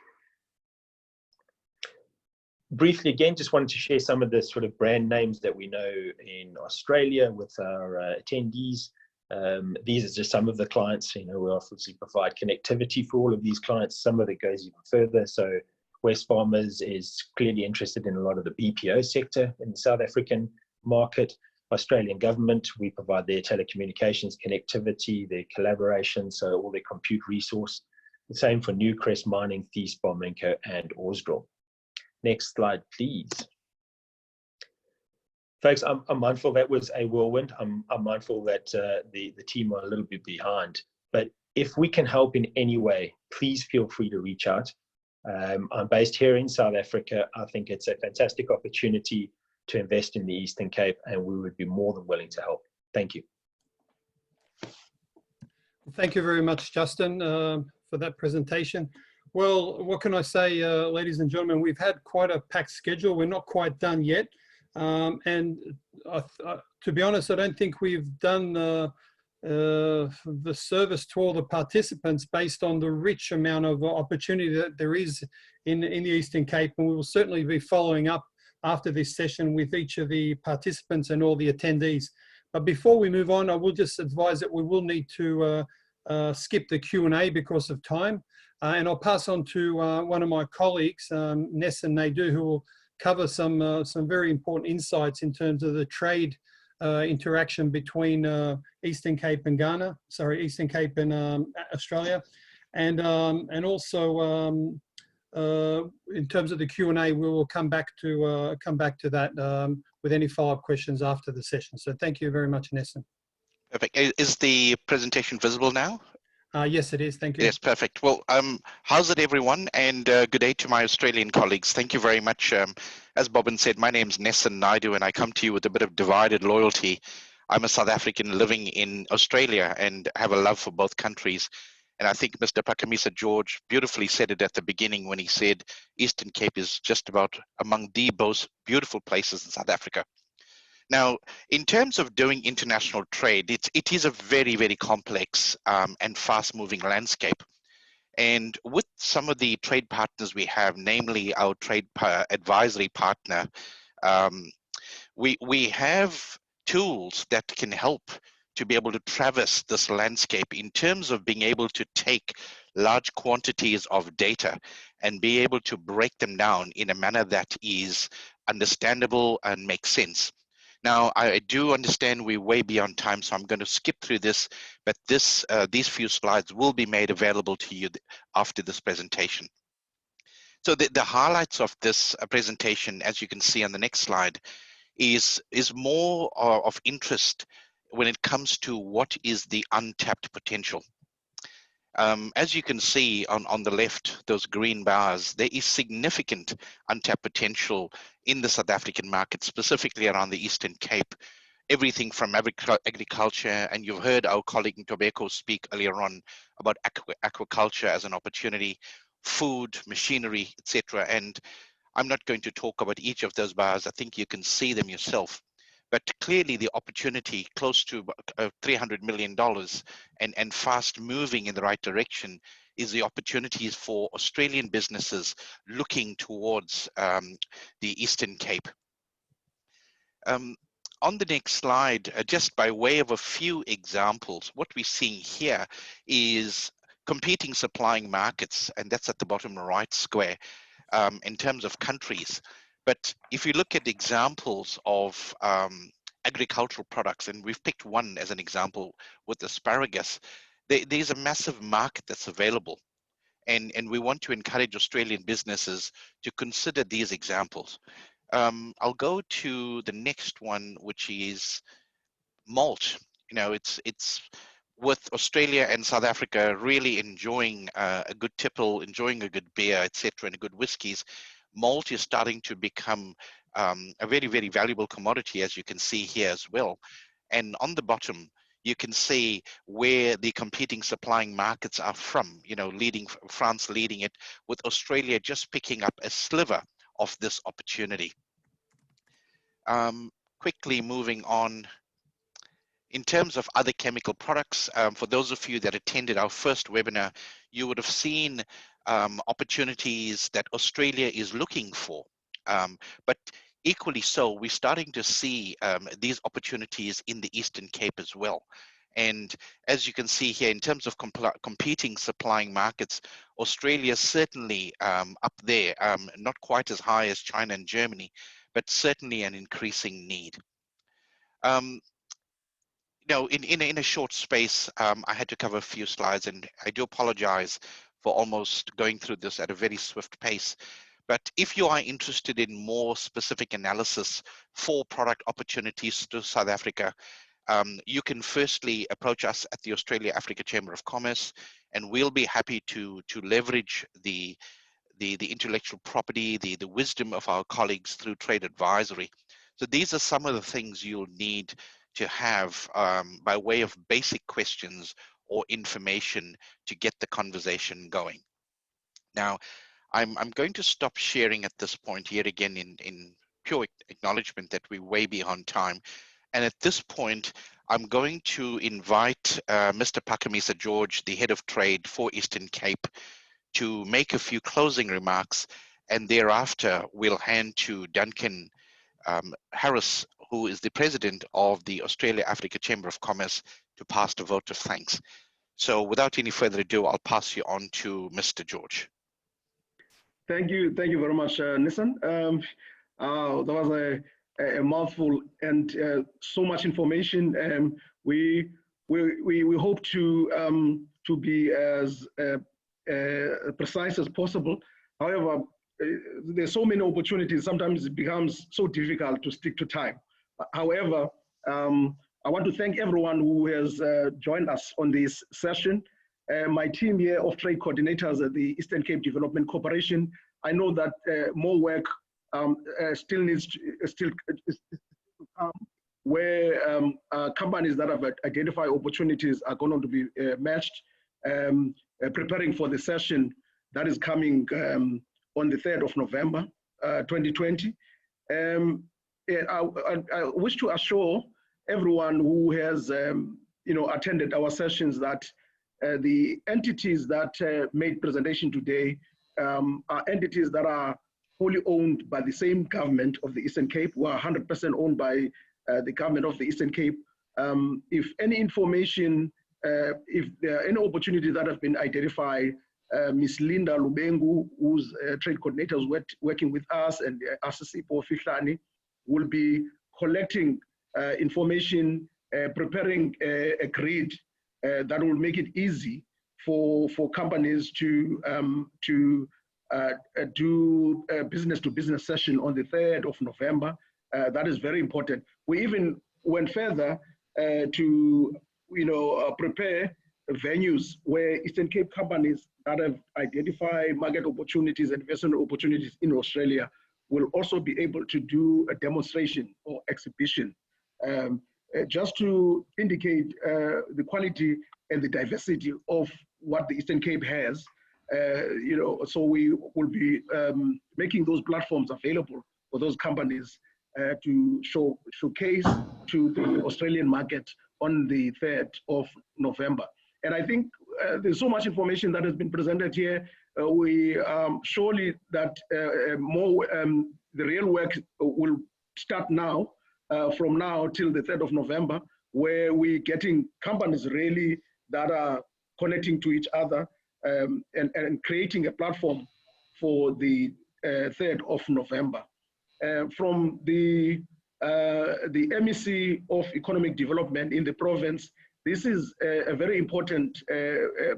Briefly, again, just wanted to share some of the sort of brand names that we know in Australia with our attendees. These are just some of the clients. You know, we obviously provide connectivity for all of these clients. Some of it goes even further. So Wesfarmers is clearly interested in a lot of the BPO sector in the South African market. Australian government, we provide their telecommunications connectivity, their collaboration, so all their compute resource. The same for Newcrest Mining, Thiess, Barminco, and Ausdrol. Next slide, please. Folks, I'm mindful that was a whirlwind. I'm mindful that the team are a little bit behind, but if we can help in any way, please feel free to reach out. I'm based here in South Africa. I think it's a fantastic opportunity to invest in the Eastern Cape, and we would be more than willing to help. Thank you. Thank you very much, Justin, for that presentation. Well, what can I say, ladies and gentlemen, we've had quite a packed schedule. We're not quite done yet. And to be honest, I don't think we've done the service to all the participants based on the rich amount of opportunity that there is in the Eastern Cape, and we will certainly be following up after this session with each of the participants and all the attendees. But before we move on, I will just advise that we will need to skip the Q&A because of time, and I'll pass on to one of my colleagues, Nesson Naidoo, who will cover some very important insights in terms of the trade interaction between Eastern Cape and Ghana, sorry, Eastern Cape and Australia, and also in terms of the Q&A, we will come back to that with any follow-up questions after the session. So thank you very much, Nesson. Perfect. Is the presentation visible now? Yes, it is. Thank you. Yes, perfect. Well, how's it, everyone? And good day to my Australian colleagues. Thank you very much. As Bobbin said, my name's Nesson Naidoo, and I come to you with a bit of divided loyalty. I'm a South African living in Australia and have a love for both countries. And I think Mr. Phakamisa George beautifully said it at the beginning when he said Eastern Cape is just about among the most beautiful places in South Africa. Now, in terms of doing international trade, it is a very, very complex and fast-moving landscape. And with some of the trade partners we have, namely our trade advisory partner, we have tools that can help to be able to traverse this landscape in terms of being able to take large quantities of data and be able to break them down in a manner that is understandable and makes sense. Now, I do understand we're way beyond time, so I'm going to skip through this, but these few slides will be made available to you after this presentation. So the highlights of this presentation, as you can see on the next slide, is more of interest when it comes to what is the untapped potential. As you can see on the left, those green bars, there is significant untapped potential in the South African market, specifically around the Eastern Cape. Everything from agriculture, and you've heard our colleague Ntobeko speak earlier on about aquaculture as an opportunity, food, machinery, etc. And I'm not going to talk about each of those bars. I think you can see them yourself. But clearly the opportunity close to $300 million and fast moving in the right direction is the opportunities for Australian businesses looking towards the Eastern Cape. On the next slide, just by way of a few examples, what we're seeing here is competing supplying markets, and that's at the bottom right square, in terms of countries. But if you look at examples of agricultural products, and we've picked one as an example with asparagus, there's a massive market that's available. And we want to encourage Australian businesses to consider these examples. I'll go to the next one, which is malt. You know, it's with Australia and South Africa really enjoying a good tipple, enjoying a good beer, etc., and good whiskies. Malt is starting to become a very, very valuable commodity, as you can see here as well. And on the bottom, you can see where the competing supplying markets are from, you know, France leading it, with Australia just picking up a sliver of this opportunity. Quickly moving on, in terms of other chemical products, for those of you that attended our first webinar, you would have seen opportunities that Australia is looking for. But equally so, we're starting to see these opportunities in the Eastern Cape as well. And as you can see here, in terms of competing supplying markets, Australia is certainly up there, not quite as high as China and Germany, but certainly an increasing need. You know, in a short space, I had to cover a few slides, and I do apologize for almost going through this at a very swift pace. But if you are interested in more specific analysis for product opportunities to South Africa, you can firstly approach us at the Australia-Africa Chamber of Commerce, and we'll be happy to leverage the intellectual property, the wisdom of our colleagues through trade advisory. So these are some of the things you'll need to have by way of basic questions or information to get the conversation going. Now, I'm going to stop sharing at this point, yet again in pure acknowledgement that we're way beyond time. And at this point, I'm going to invite Mr. Phakamisa George, the head of trade for Eastern Cape, to make a few closing remarks. And thereafter, we'll hand to Duncan Harris, who is the president of the Australia-Africa Chamber of Commerce, to pass the vote of thanks. So without any further ado, I'll pass you on to Mr. George. Thank you very much, Nissan. That was a mouthful and so much information. We hope to be as precise as possible. However, there's so many opportunities. Sometimes it becomes so difficult to stick to time. However, I want to thank everyone who has joined us on this session. My team here of trade coordinators at the Eastern Cape Development Corporation, I know that more work still needs to come, where companies that have identified opportunities are going to be matched, preparing for the session that is coming on the 3rd of November, 2020. I wish to assure everyone who has attended our sessions that the entities that made presentation today are entities that are wholly owned by the same government of the Eastern Cape, who are 100% owned by the government of the Eastern Cape. If any information, if there are any opportunities that have been identified, Ms. Linda Lubengu, who's a trade coordinator, is working with us, and Asisipo Fihlani will be collecting information, preparing a grid that will make it easy for companies to do a business-to-business session on the 3rd of November. That is very important. We even went further to prepare venues where Eastern Cape companies that have identified market opportunities and investment opportunities in Australia will also be able to do a demonstration or exhibition, just to indicate the quality and the diversity of what the Eastern Cape has. So we will be making those platforms available for those companies to showcase to the Australian market on the 3rd of November. And I think there's so much information that has been presented here. We surely that the real work will start now, from now till the 3rd of November, where we're getting companies really that are connecting to each other and creating a platform for the 3rd of November. From the MEC of Economic Development in the province, this is a very important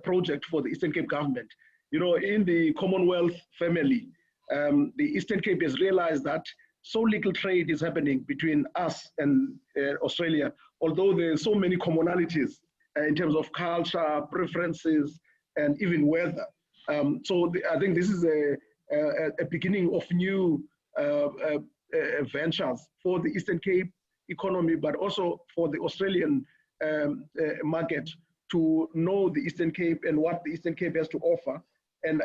project for the Eastern Cape government. In the Commonwealth family, the Eastern Cape has realized that so little trade is happening between us and Australia, although there's so many commonalities in terms of culture, preferences, and even weather. I think this is a beginning of new ventures for the Eastern Cape economy, but also for the Australian market to know the Eastern Cape and what the Eastern Cape has to offer. And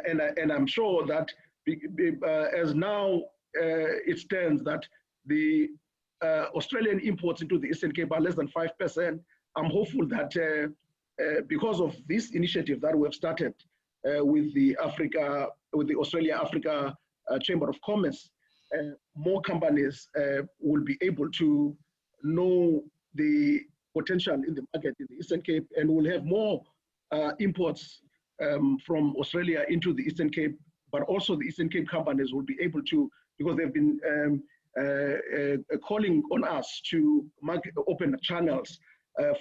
I'm sure that as now it stands that the Australian imports into the Eastern Cape are less than 5%. I'm hopeful that because of this initiative that we have started with the Australia-Africa Chamber of Commerce, more companies will be able to know the potential in the market in the Eastern Cape, and we'll have more imports from Australia into the Eastern Cape, but also the Eastern Cape companies will be able to, because they've been calling on us to open channels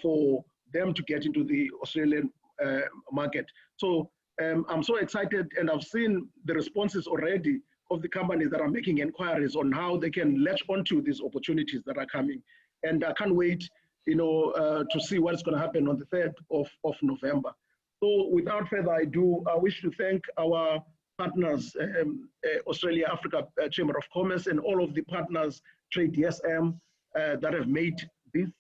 for them to get into the Australian market. So I'm so excited, and I've seen the responses already of the companies that are making inquiries on how they can latch onto these opportunities that are coming. And I can't wait, to see what's going to happen on the 3rd of November. So without further ado, I wish to thank our partners, Australia-Africa Chamber of Commerce, and all of the partners, Trade DSM, that have made these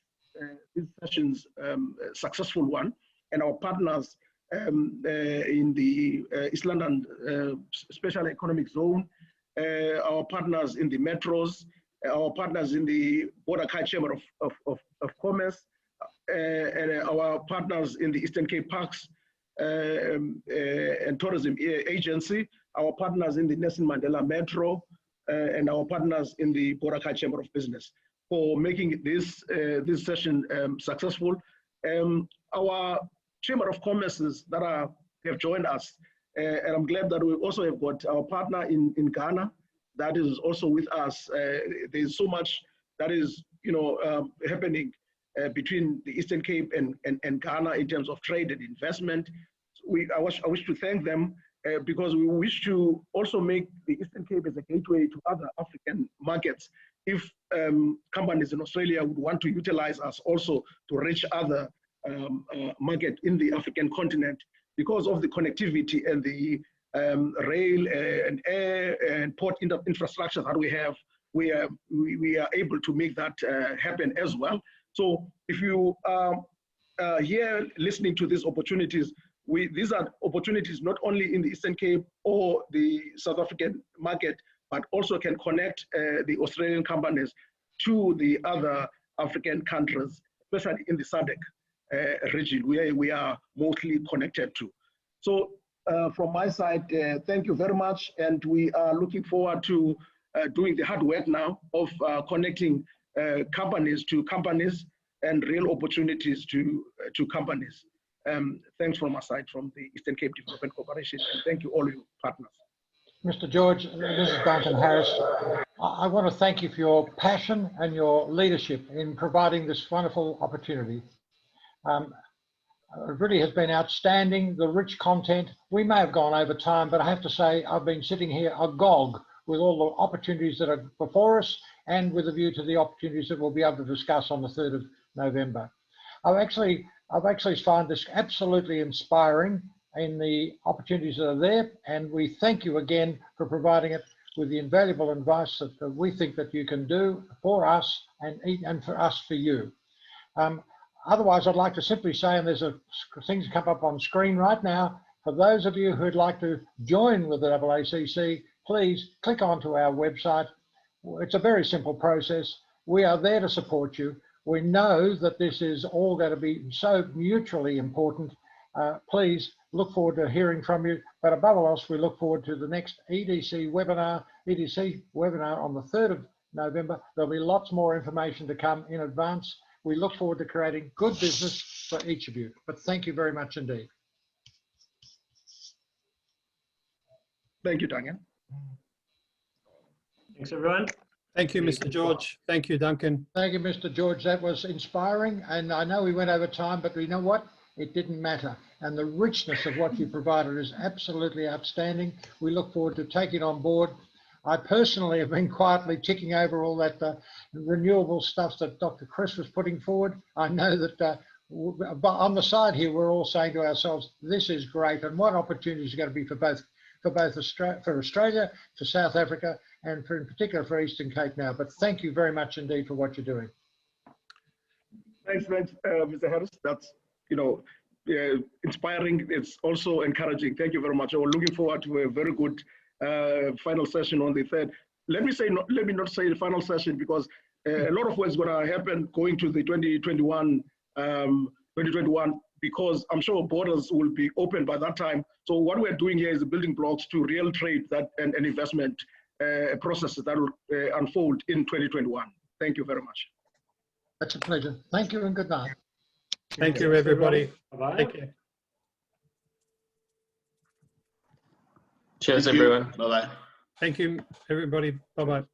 sessions a successful one, and our partners in the East London Special Economic Zone, our partners in the metros, our partners in the Border Kai Chamber of Commerce, and our partners in the Eastern Cape Parks and Tourism Agency, our partners in the Nelson Mandela Metro, and our partners in the Border Kai Chamber of Business for making this session successful. Our Chamber of Commerces that have joined us, and I'm glad that we also have got our partner in Ghana that is also with us. There's so much that is happening between the Eastern Cape and Ghana in terms of trade and investment. I wish to thank them because we wish to also make the Eastern Cape as a gateway to other African markets. If companies in Australia would want to utilize us also to reach other market in the African continent, because of the connectivity and the rail and air and port infrastructure that we have, we are able to make that happen as well. So if you are here listening to these opportunities, these are opportunities not only in the Eastern Cape or the South African market, but also can connect the Australian companies to the other African countries, especially in the SADC region, where we are mostly connected to. So from my side, thank you very much. And we are looking forward to doing the hard work now of connecting companies to companies and real opportunities to companies. Thanks from my side, from the Eastern Cape Development Corporation, and thank you all your partners. Mr. George, this is Duncan Harris. I want to thank you for your passion and your leadership in providing this wonderful opportunity. It really has been outstanding, the rich content. We may have gone over time, but I have to say I've been sitting here agog with all the opportunities that are before us and with a view to the opportunities that we'll be able to discuss on the 3rd of November. I've actually found this absolutely inspiring in the opportunities that are there, and we thank you again for providing it with the invaluable advice that we think that you can do for us and for us for you. Otherwise, I'd like to simply say, and there's things come up on screen right now, for those of you who'd like to join with the AACC, please click onto our website. It's a very simple process. We are there to support you. We know that this is all going to be so mutually important. Please look forward to hearing from you. But above all else, we look forward to the next EDC webinar on the 3rd of November. There'll be lots more information to come in advance. We look forward to creating good business for each of you. But thank you very much indeed. Thank you, Duncan. Thanks, everyone. Thank you, Mr. George. Thank you, Duncan. Thank you, Mr. George. That was inspiring. And I know we went over time, but you know what? It didn't matter. And the richness of what you provided is absolutely outstanding. We look forward to taking it on board. I personally have been quietly ticking over all that renewable stuff that Dr. Chris was putting forward. I know that on the side here, we're all saying to ourselves, this is great. And what opportunities are going to be for Australia, for South Africa, and in particular for Eastern Cape now. But thank you very much indeed for what you're doing. Thanks, Mr. Harris. That's, inspiring. It's also encouraging. Thank you very much. We're looking forward to a very good final session on the 3rd. Let me not say the final session, because a lot of what's going to happen going to the 2021, because I'm sure borders will be open by that time. So what we're doing here is the building blocks to real trade and investment processes that will unfold in 2021. Thank you very much. That's a pleasure. Thank you and good night. Thank you, everybody. Bye-bye. Take care. Cheers, everyone. Bye-bye. Thank you, everybody. Bye-bye.